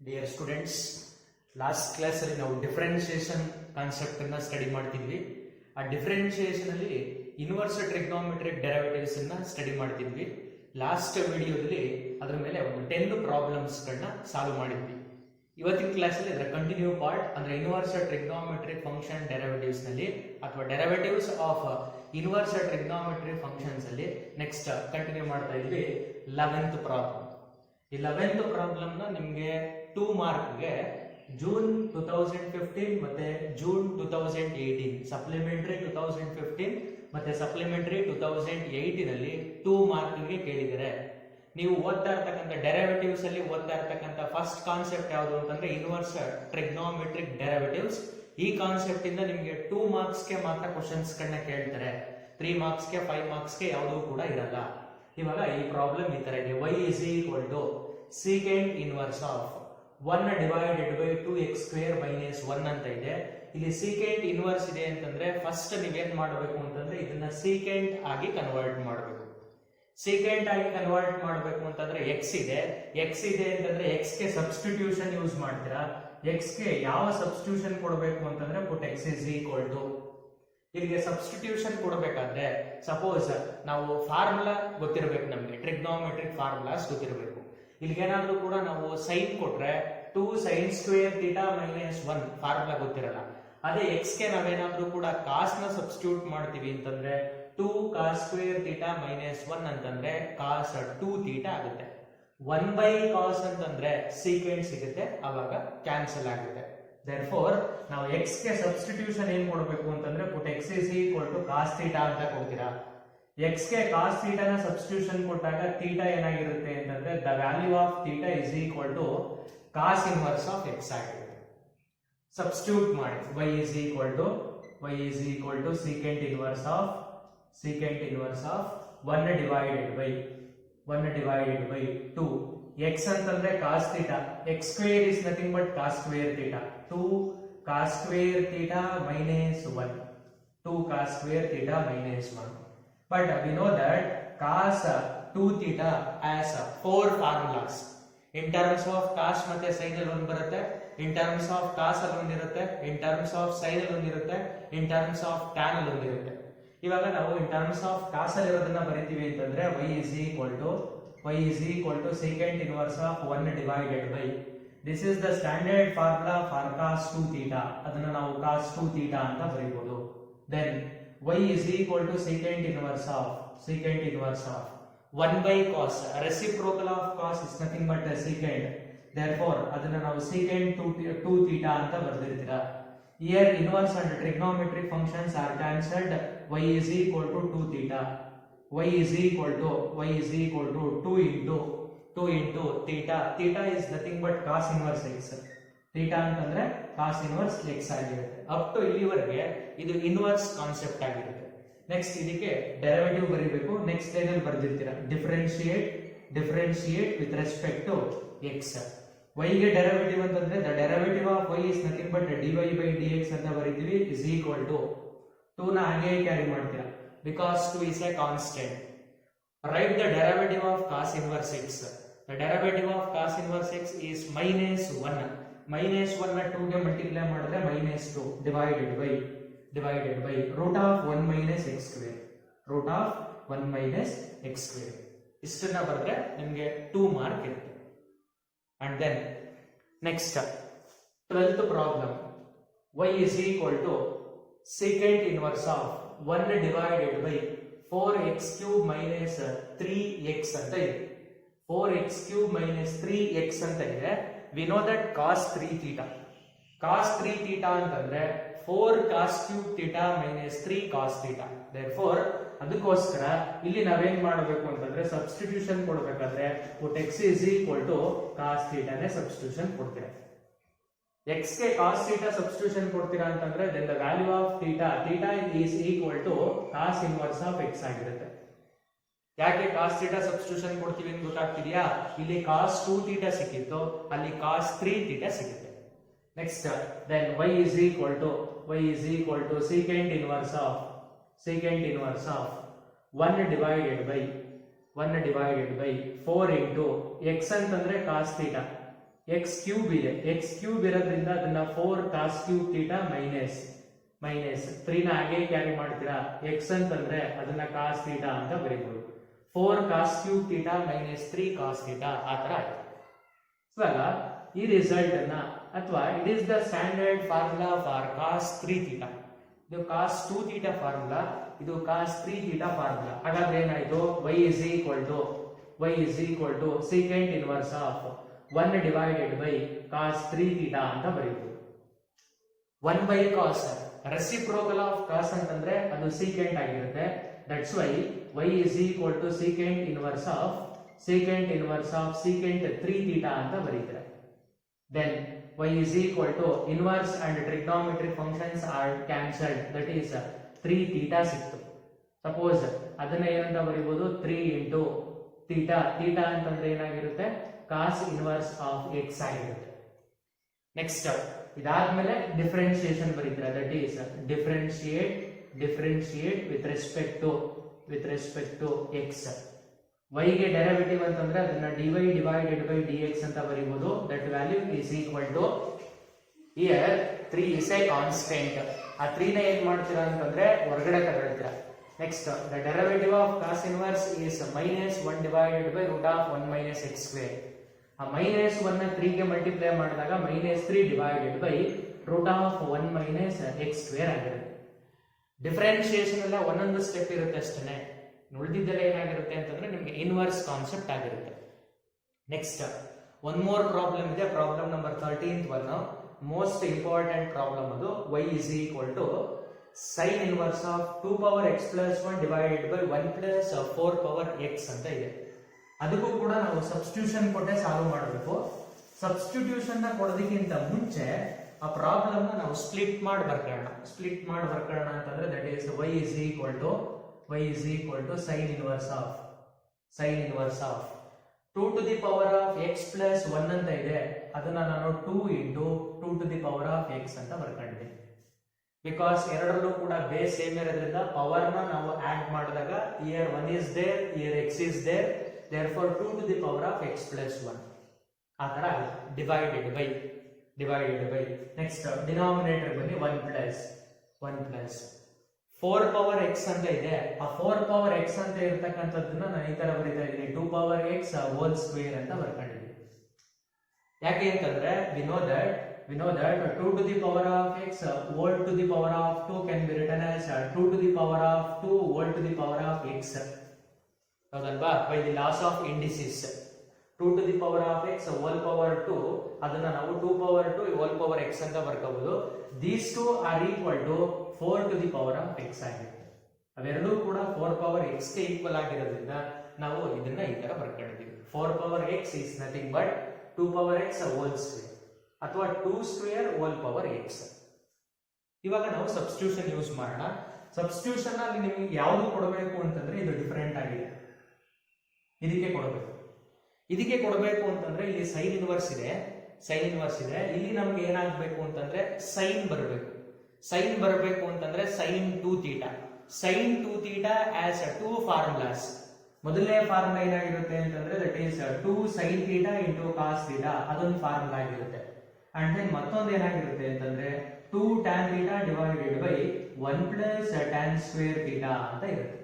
Dear students, last ಕ್ಲಾಸಲ್ಲಿ ನಾವು differentiation concept ಅನ್ನ ಸ್ಟಡಿ ಮಾಡ್ತಿದ್ವಿ. ಆ ಡಿಫರೆನ್ಷಿಯೇಷನ್ ಅಲ್ಲಿ ಇನ್ವರ್ಸ್ ಟ್ರಿಗ್ನೋಮೆಟ್ರಿಕ್ ಡೆರಿವೇಟಿವ್ಸ್ ಅನ್ನ ಸ್ಟಡಿ ಮಾಡ್ತಿದ್ವಿ. ಲಾಸ್ಟ್ ವಿಡಿಯೋದಲ್ಲಿ ಅದರ ಮೇಲೆ ಒಂದು 10 ಪ್ರಾಬ್ಲಮ್ಸ್ ಗಳನ್ನ ಸಾಲ್ವ್ ಮಾಡಿದ್ವಿ. ಇವತ್ತಿನ ಕ್ಲಾಸಲ್ಲಿ ಅದರ ಕಂಟಿನ್ಯೂ ಪಾರ್ಟ್ ಅಂದ್ರೆ ಇನ್ವರ್ಸ್ ಟ್ರಿಗ್ನೋಮೆಟ್ರಿಕ್ ಫಂಕ್ಷನ್ ಡೆರಿವೇಟಿವ್ಸ್ ನಲ್ಲಿ ಅಥವಾ derivatives of inverse trigonometric functions ಅಲ್ಲಿ ನೆಕ್ಸ್ಟ್ ಕಂಟಿನ್ಯೂ ಮಾಡ್ತಾ ಇದ್ವಿ. 11th problem. ಈ 11th ಪ್ರಾಬ್ಲಮ್ ನ ನಿಮಗೆ 2 ಮಾರ್ಕ್ಗೆ ಜೂನ್ 2015 ಮತ್ತೆ ಜೂನ್ 2018 ಸಪ್ಲಿಮೆಂಟರಿ 2015 ಮತ್ತೆ ಸಪ್ಲಿಮೆಂಟರಿ 2018 ಅಲ್ಲಿ 2 ಮಾರ್ಕ್ಗೆ ಕೇಳಿದರೆ ನೀವು ಓದ್ತಾ ಇರ್ತಕ್ಕಂಥ ಡೆರಿವೇಟಿವ್ಸ್ ಅಲ್ಲಿ ಓದ್ತಾ ಇರ್ತಕ್ಕಂಥ ಫಸ್ಟ್ ಕಾನ್ಸೆಪ್ಟ್ ಯಾವುದು ಅಂತಂದ್ರೆ ಇನ್ವರ್ಸ್ ಟ್ರಿಗ್ನೋಮೆಟ್ರಿಕ್ ಡೆರಿವೇಟಿವ್ಸ್. ಈ ಕಾನ್ಸೆಪ್ಟ್ ಇಂದ ನಿಮಗೆ 2 ಮಾರ್ಕ್ಸ್ಗೆ ಮಾತ್ರ ಕ್ವಶನ್ಸ್ ಗಳನ್ನ ಕೇಳ್ತಾರೆ. 3 ಮಾರ್ಕ್ಸ್ಗೆ 5 ಮಾರ್ಕ್ಸ್ಗೆ ಯಾವುದೂ ಕೂಡ ಇರಲ್ಲ. ಇವಾಗ ಈ ಪ್ರಾಬ್ಲಮ್ ಈ ತರ ಇದೆ. y is equal to secant inverse of 1 divided by 2x square minus 1 ಅಂತ ಇದೆ. ಇಲ್ಲಿ secant inverse ಇದೆ ಅಂತಂದ್ರೆ ಫಸ್ಟ್ ನೀವೇನ್ ಮಾಡಬೇಕು ಅಂತಂದ್ರೆ ಇದನ್ನ secant ಆಗಿ ಕನ್ವರ್ಟ್ ಮಾಡಬೇಕು. secant ಆಗಿ ಕನ್ವರ್ಟ್ ಮಾಡಬೇಕು ಅಂತಂದ್ರೆ x ಇದೆ ಅಂತಂದ್ರೆ x ಗೆ ಸಬ್ಸ್ಟಿಟ್ಯೂಷನ್ ಯೂಸ್ ಮಾಡ್ತೀರಾ. x ಗೆ ಯಾವ ಸಬ್ಸ್ಟಿಟ್ಯೂಷನ್ ಕೊಡಬೇಕು ಅಂತಂದ್ರೆ put x is equal to ಇಲ್ಲಿಗೆ ಸಬ್ಸ್ಟಿಟ್ಯೂಷನ್ ಕೊಡಬೇಕಾದ್ರೆ ಸಪೋಸ್ ನಾವು ಫಾರ್ಮುಲಾ ಗೊತ್ತಿರಬೇಕು, ನಮಗೆ ಟ್ರಿಗ್ನೋಮೆಟ್ರಿಕ್ ಫಾರ್ಮುಲಾಸ್ ಗೊತ್ತಿರಬೇಕು. ಇಲ್ಲಿಗೇನಾದ್ರೂ ಕೂಡ ನಾವು ಸೈನ್ ಕೊಟ್ರೆ 2 sin square theta minus 1 formula ಗೊತ್ತಿರಲ್ಲ. ಅದೇ x ಗೆ ನಾವೇನಾದ್ರೂ ಕೂಡ ಕಾಸ್ ನ ಸಬ್ಸ್ಟಿಟ್ಯೂಟ್ ಮಾಡ್ತೀವಿ ಅಂತಂದ್ರೆ 2 cos square theta minus 1 ಅಂತಂದ್ರೆ cos 2 theta ಆಗುತ್ತೆ. 1 by cos ಅಂತಂದ್ರೆ secant ಸಿಗುತ್ತೆ, ಅವಾಗ ಕ್ಯಾನ್ಸಲ್ ಆಗುತ್ತೆ. therefore ನಾವು x ಗೆ ಸಬ್ಸ್ಟಿಟ್ಯೂಷನ್ ಏನ್ ಕೊಡಬೇಕು ಅಂತಂದ್ರೆ put x is equal to cos theta ಅಂತ ಕೊಡ್ತೀರಾ. x ಗೆ cos theta ನ ಸಬ್ಸ್ಟಿಟ್ಯೂಷನ್ ಕೊಟ್ಟಾಗ theta ಏನಾಗಿರುತ್ತೆ ಅಂತಂದ್ರೆ the value of theta is equal to cos inverse of x ಆಗಿರುತ್ತೆ. ಸಬ್ಸ್ಟಿಟ್ಯೂಟ್ ಮಾಡಿ y is equal to secant inverse of 1 divided by 2. x ಅಂತಂದ್ರೆ cos theta, x square is nothing but cos square theta. 2 cos square theta minus 1. 2 cos square theta minus 1. But we know that cos 2 theta has 4 formulas. In terms of cos ಮತ್ತೆ sin ಅಲ್ಲಿ ಒಂದು ಬರುತ್ತೆ, in terms of cos ಅಲ್ಲಿ ಒಂದು ಇರುತ್ತೆ, in terms of sin ಅಲ್ಲಿ ಒಂದು ಇರುತ್ತೆ, in terms of tan ಅಲ್ಲಿ ಒಂದು ಇರುತ್ತೆ. ಇವಾಗ ನಾವು in terms of cos ಅಲ್ಲಿ ಇರೋದನ್ನ ಬರೀತೀವಿ ಅಂತಂದ್ರೆ y is equal to secant inverse of 1 divided by, this is the standard formula for cos 2 theta. ಅದನ್ನ ನಾವು cos 2 theta ಅಂತ ಬರೀಬಹುದು. Then y is equal to secant inverse of 1 by cos. Reciprocal of cos is nothing but a secant. Therefore ಅದನ್ನ ನಾವು secant 2 theta ಅಂತ ಬರೆದಿರ್ತೀರಾ. Here inverse and trigonometric functions are cancelled. Y is equal to 2 theta. Y is equal to 2 into theta. Theta is nothing but cos inverse x. Theta ಅಂತಂದ್ರೆ cos inverse x ಆಗಿರುತ್ತೆ. Up to ಇಲ್ಲಿವರೆಗೆ ಇದು inverse concept ಆಗಿರುತ್ತೆ. Next ಇದಕ್ಕೆ derivative ಬರೀಬೇಕು. Next line ಅಲ್ಲಿ ಬರೆದಿರ್ತೀರಾ differentiate with respect to x. y ಗೆ ಡೆರಿವೇಟಿವ್ ಅಂತಂದ್ರೆ the derivative of y is nothing but dy by dx ಅಂತ ಬರೀತೀವಿ is equal to 2 ನ ಹಾಗೆ ಕ್ಯಾರಿ ಮಾಡ್ತೀರಾ because 2 is a constant. Write the derivative of cos inverse x. The derivative of cos inverse x is -1. -1 ನ 2 ಗೆ multiply ಮಾಡಿದ್ರೆ -2 divided by root of 1 minus x square. ಇಷ್ಟನ್ನ ಬರೆದ್ರೆ ನಿಮಗೆ 2 mark ಇರುತ್ತೆ. And then next 12th problem, y is equal to secant inverse of 1 divided by 4x cube minus 3x ಅಂತ ಇದೆ. 4x cube minus 3x ಅಂತ ಇದೆ. We know that cos 3 theta ಅಂತಂದ್ರೆ 4 cos cube theta minus 3 cos theta. Therefore ಅದಕ್ಕೋಸ್ಕರ ಇಲ್ಲಿ ನಾವೇನ್ ಮಾಡಬೇಕು ಅಂತಂದ್ರೆ ಸಬ್ಸ್ಟಿಟ್ಯೂಷನ್ ಕೊಡಬೇಕಾದ್ರೆ put x is equal to cos theta ನೇ ಸಬ್ಸ್ಟಿಟ್ಯೂಷನ್ ಕೊಡ್ತೀರಾ. x ಗೆ cos theta ಸಬ್ಸ್ಟಿಟ್ಯೂಷನ್ ಕೊಡ್ತೀರಾ ಅಂತಂದ್ರೆ then the value of theta is equal to cos inverse of x ಆಗಿರುತ್ತೆ. ಯಾಕೆ cos theta ಸಬ್ಸ್ಟಿಟ್ಯೂಷನ್ ಕೊಡ್ತೀವಿ ಅಂತ ಗೊತ್ತಾಗ್ತಿದೆಯಾ? ಇಲ್ಲಿ cos 2 theta ಸಿಕ್ಕಿತ್ತು, ಅಲ್ಲಿ cos 3 theta ಸಿಗುತ್ತೆ. Next then y is equal to secant inverse of 1 divided by 4 into x ಅಂತಂದ್ರೆ cos theta, X cube ಇದೆ, ಎಕ್ಸ್ ಕ್ಯೂಬ್ ಇರೋದ್ರಿಂದ ಅದನ್ನ 4 ಕಾಸ್ ಕ್ಯೂಬ್ ಥೀಟಾ ಮೈನಸ್ 3 ನ ಹಾಗೆ ಕ್ಯಾರಿ ಮಾಡ್ತೀರಾ, ಎಕ್ಸ್ ಅಂತಂದ್ರೆ ಅದನ್ನ ಕಾಸ್ ಥೀಟಾ ಅಂತ ಬರೀಬಹುದು. 4 cos cube theta minus 3 cos theta ಆ ತರ ಆಯ್ತು. ಇವಾಗ ಈ ರಿಸಲ್ಟ್ ಅನ್ನ ಅಥವಾ it is the standard formula for cos 3 theta. ಇದು ಕಾಸ್ 2 ಥೀಟಾ ಫಾರ್ಮುಲಾ, ಇದು ಕಾಸ್ 3 ಥೀಟಾ ಫಾರ್ಮುಲಾ. ಹಾಗಾದ್ರೆ ಏನಾಯ್ತು, y is equal to secant inverse of 1 divided by cos 3 theta ಅಂತ ಬರೀಬಹುದು. 1 by cos reciprocal of cos ಅಂತಂದ್ರೆ ಅದು secant ಆಗಿರುತ್ತೆ. That's why y is equal to secant inverse of secant 3 theta ಅಂತ ಬರೀತಾರೆ. Then y is equal to inverse and trigonometric functions are cancelled. That is 3 theta ಸಿಕ್ತು. Suppose ಅದನ್ನ ಏನಂತ ಬರೀಬಹುದು, 3 into theta. theta ಅಂತಂದ್ರೆ ಏನಾಗಿರುತ್ತೆ, cos inverse of x ಆಗಿರುತ್ತೆ. Next ಇದಾದ್ಮೇಲೆ differentiation ಬರೀತಾರೆ. That is differentiate with respect to x. y ಗೆ derivative ಅಂತಂದ್ರೆ ಅದನ್ನ dy divided by dx ಅಂತ ಬರೀಬಹುದು. That value is equal to here 3 is a constant. ಆ 3 ನ ಏನ್ ಮಾಡ್ತೀರಾ ಅಂತಂದ್ರೆ ಹೊರಗಡೆ ತಗೊಳ್ತೀರಾ. Next the derivative of cos inverse is minus 1 divided by root of 1 minus x square. ಆ ಮೈನಸ್ 1 ನ 3 ಗೆ ಮಲ್ಟಿಪ್ಲೈ ಮಾಡಿದಾಗ minus 3 divided by root of 1 minus x square ಆಗಿರುತ್ತೆ. ಡಿಫರೆನ್ಸಿಯೇಷನ್ ಎಲ್ಲ ಒಂದೊಂದು ಸ್ಟೆಪ್ ಇರುತ್ತೆ ಅಷ್ಟೇ. ಉಳಿದಿದ್ದೆಲ್ಲ ಏನಾಗಿರುತ್ತೆ ಅಂತಂದ್ರೆ ನಿಮಗೆ ಇನ್ವರ್ಸ್ ಕಾನ್ಸೆಪ್ಟ್ ಆಗಿರುತ್ತೆ. ನೆಕ್ಸ್ಟ್ ಒನ್ ಮೋರ್ ಪ್ರಾಬ್ಲಮ್ ಇದೆ, problem number 13th one, most important problem. ಅದು y is equal to sin inverse of 2 power x plus 1 divided by 1 plus 4 power x ಅಂತ ಇದೆ. ಅದಕ್ಕೂ ಕೂಡ ನಾವು ಸಬ್ಸ್ಟಿಟ್ಯೂಷನ್ ಕೊಟ್ಟೆ ಸಾಲ್ವ್ ಮಾಡಬೇಕು. ಸಬ್ಸ್ಟಿಟ್ಯೂಷನ್ ನ ಕೊಡೋದಕ್ಕಿಂತ ಮುಂಚೆ ಆ ಪ್ರಾಬ್ಲಮ್ ನ ನಾವು ಸ್ಪ್ಲಿಟ್ ಮಾಡಿ ಬರ್ಕೊಳ್ಳೋಣ. ಅಂತಂದ್ರೆ that is y is equal to sin inverse of 2 to the power of x plus 1 ಅಂತ ಇದೆ. ಅದನ್ನ ನಾನು 2 into 2 to the power of x ಅಂತ ಬರ್ಕೊಂಡಿದ್ದೀನಿ. ಬಿಕಾಸ್ ಎರಡರಲ್ಲೂ ಕೂಡ ಬೇಸ್ ಸೇಮ್ ಇರೋದ್ರಿಂದ ಪವರ್ ನ ನಾವು ಆಡ್ ಮಾಡಿದಾಗ here 1 is there, here x is there, therefore 2 to the power of x plus 1 ಆ ತರ ಡಿವೈಡೆಡ್ ಬೈ ನೆಕ್ಸ್ಟ್ ಡಿನಾಮಿನೇಟರ್ ಬನ್ನಿ 1 plus 4 power x ಅಂತ ಇದೆ. ಆ 4 power x ಅಂತ ಇರತಕ್ಕಂಥದ್ದನ್ನ ನಾನು ಈ ತರ ಬರೀತಾ ಇದ್ದೀನಿ, 2 power x whole square ಅಂತ ಬರ್ಕೊಂಡಿದ್ದೀನಿ. ಯಾಕೆ ಅಂತಂದ್ರೆ we know that 2 to the power of x whole to the power of 2 can be written as 2 to the power of 2 whole to the power of x. ಹೌದಲ್ವಾ? by the laws of indices 2 to the power of x whole power 2 ಅದನ್ನ ನಾವು 2 power 2 whole power x ಅಂತ ಬರ್ಕೋಬಹುದು. these two are equal to 4 to the power of x ಆಗಿರುತ್ತೆ. ಅವೆರಡೂ ಕೂಡ 4 power x ಗೆ equal ಆಗಿರೋದ್ರಿಂದ ನಾವು ಇದನ್ನ ಈ ತರ ಬರ್ಕೊಂಡಿದ್ದೀವಿ. 4 power x is nothing but 2 power x whole square ಅಥವಾ 2 square whole power x. ಇವಾಗ ನಾವು ಸಬ್ಸ್ಟಿಟ್ಯೂಷನ್ ಯೂಸ್ ಮಾಡೋಣ. ಸಬ್ಸ್ಟಿಟ್ಯೂಷನ್ ಅಲ್ಲಿ ನಿಮಗೆ ಯಾವುದು ಕೊಡಬೇಕು ಅಂತಂದ್ರೆ ಇದು ಡಿಫರೆಂಟ್ ಆಗಿದೆ, ಇದಕ್ಕೆ ಕೊಡಬೇಕು ಅಂತಂದ್ರೆ ಇಲ್ಲಿ ಸೈನ್ ಇನ್ವರ್ಸ್ ಇದೆ. ಇಲ್ಲಿ ನಮ್ಗೆ ಏನಾಗಬೇಕು ಅಂತಂದ್ರೆ ಸೈನ್ ಬರಬೇಕು ಅಂತಂದ್ರೆ sin 2 theta as 2 ಫಾರ್ಮುಲಾಸ್. ಮೊದಲನೇ ಫಾರ್ಮುಲಾ ಏನಾಗಿರುತ್ತೆ ಅಂತಂದ್ರೆ that is 2 sin theta into cos theta, ಅದೊಂದು ಫಾರ್ಮುಲಾ ಆಗಿರುತ್ತೆ. ಅಂಡ್ ದೆನ್ ಮತ್ತೊಂದು ಏನಾಗಿರುತ್ತೆ ಅಂತಂದ್ರೆ 2 tan theta divided by 1 plus tan square theta ಅಂತ ಇರುತ್ತೆ.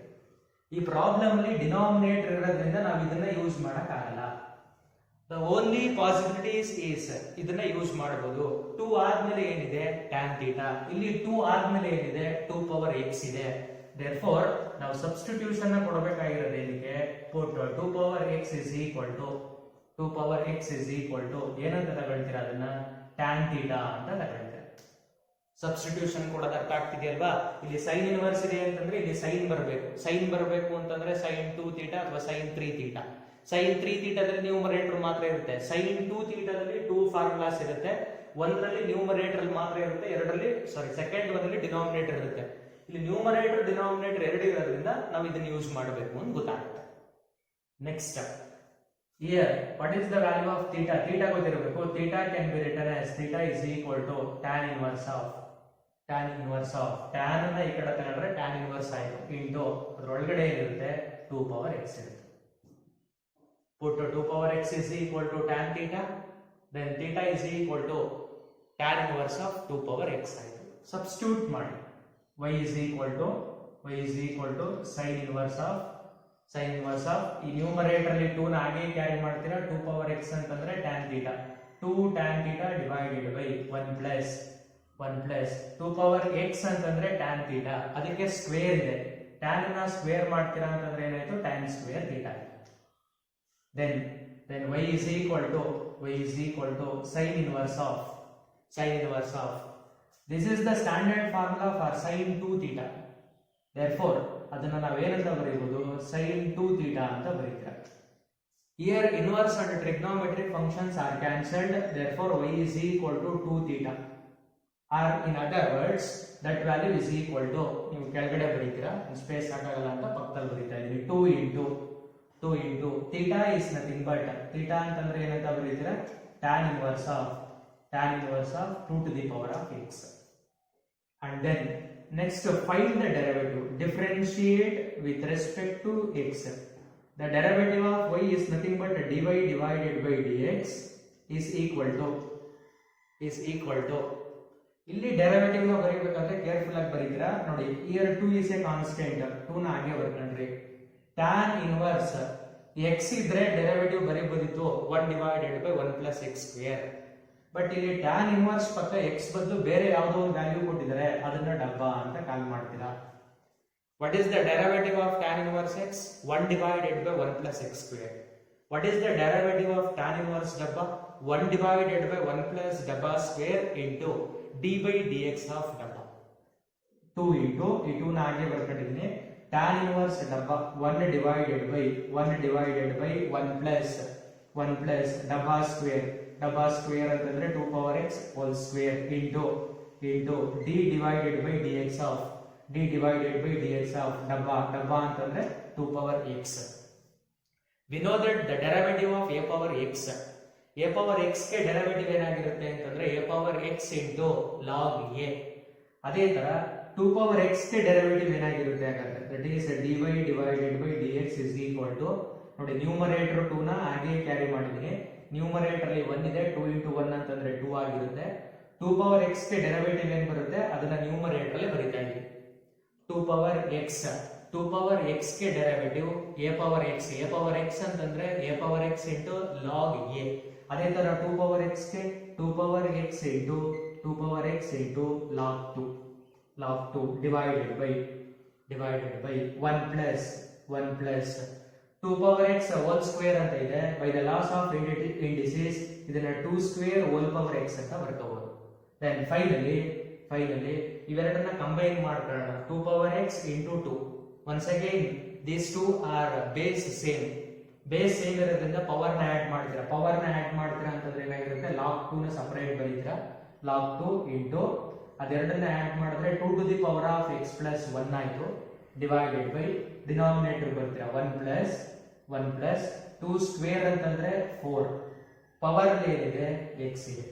ಈ ಪ್ರಾಬ್ಲಮ್ ಅಲ್ಲಿ ಡಿನಾಮಿನೇಟರ್ ಇರೋದ್ರಿಂದ ನಾವು ಇದನ್ನ ಯೂಸ್ ಮಾಡಕ್ ಆಗಲ್ಲ. ದ ಓನ್ಲಿ ಪಾಸಿಬಿಲಿಟೀಸ್ ಈಸ್ ಇದನ್ನ ಯೂಸ್ ಮಾಡಬಹುದು. 2 ಆದ್ಮೇಲೆ ಏನಿದೆ tan theta, ಇಲ್ಲಿ 2 ಆದ್ಮೇಲೆ ಏನಿದೆ 2 power x ಇದೆ. therefore ನಾವು ಸಬ್ಸ್ಟಿಟ್ಯೂಷನ್ ನ ಕೊಡಬೇಕಾಗಿರೋದು ಏನಕ್ಕೆ, put 2 power x is equal to ಏನಂತ ತಗೊಳ್ತೀರಾ, ಅದನ್ನ tan theta ಅಂತ ತಗೊಳ್ತೀರಾ. ಸಬ್ಸ್ಟಿಟ್ಯೂಷನ್ ಕೊಡೋದು ಅರ್ಥ ಆಗ್ತಿದೆಯಲ್ವಾ? ಇಲ್ಲಿ ಸೈನ್ ಇನ್ವರ್ಸ್ ಇದೆ ಅಂತಂದ್ರೆ ಇಲ್ಲಿ ಸೈನ್ ಬರಬೇಕು ಅಂತಂದ್ರೆ sin 2 theta ಅಥವಾ sin 3 theta. sin 3 theta ದಲ್ಲಿ ನ್ಯೂಮರೇಟರ್ ಮಾತ್ರ ಇರುತ್ತೆ. sin 2 theta ದಲ್ಲಿ 2 ಫಾರ್ಮುಲಾಸ್ ಇರುತ್ತೆ. ಒಂದರಲ್ಲಿ ನ್ಯೂಮರೇಟರ್ ಮಾತ್ರ ಇರುತ್ತೆ, ಸೆಕೆಂಡ್ ಒಂದಲ್ಲಿ ಡಿನಾಮಿನೇಟರ್ ಇರುತ್ತೆ. ಇಲ್ಲಿ ನ್ಯೂಮರೇಟರ್ ಡಿನಾಮಿನೇಟರ್ ಎರಡು ಇರೋದ್ರಿಂದ ನಾವು ಇದನ್ನ ಯೂಸ್ ಮಾಡಬೇಕು ಅಂತ ಗೊತ್ತಾಗುತ್ತೆ. Next here what is the value of theta? theta ಗೊತ್ತಿರಬೇಕು. theta can be written as theta is equal to tan inverse of tan ಅನ್ನ ಈ ಕಡೆ ತಗೊಂಡ್ರೆ tan inverse ಆಯಿತು ಇಂಟು ಅದರೊಳಗಡೆ ಏನಿರುತ್ತೆ 2 power x ಇರುತ್ತೆ. put 2 power x is equal to tan theta then theta is equal to tan inverse of 2 power x ಆಯಿತು. Substitute ಮಾಡಿ y is equal to sin inverse of ಈ numerator ಅಲ್ಲಿ 2 ನ ಹಾಗೆ ಕ್ಯಾರಿ ಮಾಡ್ತೀರಾ 2 ಪವರ್ x ಅಂತಂದ್ರೆ tan theta 2 tan theta divided by 1 plus 2 power x ಅಂತಂದ್ರೆ tan theta ಅದಕ್ಕೆ ಸ್ಕ್ವೇರ್ ಇದೆ tan ನ ಸ್ಕ್ವೇರ್ ಮಾಡ್ತೀರಾ ಅಂತಂದ್ರೆ ಏನಾಯ್ತು tan square theta. then y is equal to sin inverse of this is the standard formula for sin 2 theta. therefore ಅದನ್ನ ನಾವೇನಂತ ಬರೀಬಹುದು sin 2 theta ಅಂತ ಬರೀತೀರಾ. Here inverse and trigonometric functions are cancelled, therefore y is equal to 2 theta, or in other words that value is equal to ನೀವು ಕೆಳಗಡೆ ಬರೀತೀರಾ space ಹಾಕಾಗಲ್ಲ ಅಂತ ಪಕ್ಕದಲ್ಲಿ ಬರೀತಾ ಇದೀನಿ 2 into theta is nothing but theta ಅಂತಂದ್ರೆ ಏನಂತ ಬರೀತೀರಾ tan inverse of 2 to the power of x. And then next find the derivative, differentiate with respect to x. The derivative of y is nothing but dy divided by dx is equal to ಇಲ್ಲಿ derivative ನ ಬರೀಬೇಕಾದ್ರೆ careful ಆಗಿ ಬರೀತೀರಾ ನೋಡಿ. here 2 is a constant, 2 ನ ಹಾಗೆ ಬರ್ಕೊಂಡ್ರಿ. tan inverse x ಇದ್ರೆ derivative ಬರೀಬೋದಿತ್ತು 1 divided by 1 plus x square. But ಇಲ್ಲಿ tan ಇನ್ವರ್ಸ್ ಪಕ್ಕ x ಬದಲು ಬೇರೆ ಯಾವುದೋ ಒಂದು ವ್ಯಾಲ್ಯೂ ಕೊಟ್ಟಿದ್ದಾರೆ ಅದನ್ನ ಡಬ್ಬಾ ಅಂತ ಕಾಲ್ ಮಾಡ್ತೀರಾ. What is the derivative of tan inverse x? 1 divided by 1 plus x square. What is the derivative of tan inverse dabba? 1 divided by 1 plus dabba square into d by dx of dabba. 2 into ಈ 2 ನ ಹಾಗೆ ಬರ್ಕೊಂಡಿದ್ದೀನಿ. tan inverse dabba 1 divided by 1 plus dabba square ಅಂತಂದ್ರೆ 2 power x whole square into d divided by dx of dabba ಅಂತಂದ್ರೆ 2 power x. We know that the derivative of a power x ಗೆ derivative ಏನಾಗಿರುತ್ತೆ ಅಂತಂದ್ರೆ a power x into log a. ಅದೇ ತರ 2 power x ಗೆ derivative ಏನಾಗಿರುತ್ತೆ ಹಾಗಾದ್ರೆ that is dy divided by dx is equal to ನೋಡಿ ನ್ಯೂಮರೇಟರ್ 2 ನ ಹಾಗೆ ಕ್ಯಾರಿ ಮಾಡಿದೀನಿ. ನ್ಯೂಮರೇಟರ್ ಅಲ್ಲಿ 1 ಇದೆ 2 into 1 ಅಂತಂದ್ರೆ 2 ಆಗಿರುತ್ತೆ. 2 power x ಗೆ ಡೆರಿವೇಟಿವ್ ಏನು ಬರುತ್ತೆ ಅದನ್ನ ನ್ಯೂಮರೇಟರ್ ಅಲ್ಲಿ ಬರೀತಾ ಇದ್ದೀವಿ. 2 power x ಗೆ ಡೆರಿವೇಟಿವ್ a power x ಅಂತಂದ್ರೆ a power x into log a. ಅದೇ ತರ 2 power x ಗೆ 2 power x into log 2 divided by 1 plus 2 power x whole square ಅಂತ ಇದೆ. by the laws of indices ಇದನ್ನ 2 square whole power x ಅಂತ ಬರ್ಕೋಬಹುದು. then finally ಇವೆರಡನ್ನ combine ಮಾಡ್ಕೊಳ್ಳೋಣ. 2 power x into 2. once again these two are base same ಇರೋದ್ರಿಂದ power ನ add ಮಾಡ್ತೀರಾ ಅಂತಂದ್ರೆ ಏನಾಗಿರುತ್ತೆ log 2 ನ ಸಪರೇಟ್ ಬರೀತೀರಾ. log 2 into ಅದೆರಡನ್ನ ಆಡ್ ಮಾಡಿದ್ರೆ 2 to the power of x plus 1 ಆಯ್ತು divided by ಡಿನಾಮಿನೇಟರ್ ಬರ್ತೀರಾ 1 plus 2 ಸ್ಕ್ವೇರ್ ಅಂತಂದ್ರೆ 4 ಪವರ್ ಏನಿದೆ x ಇದೆ.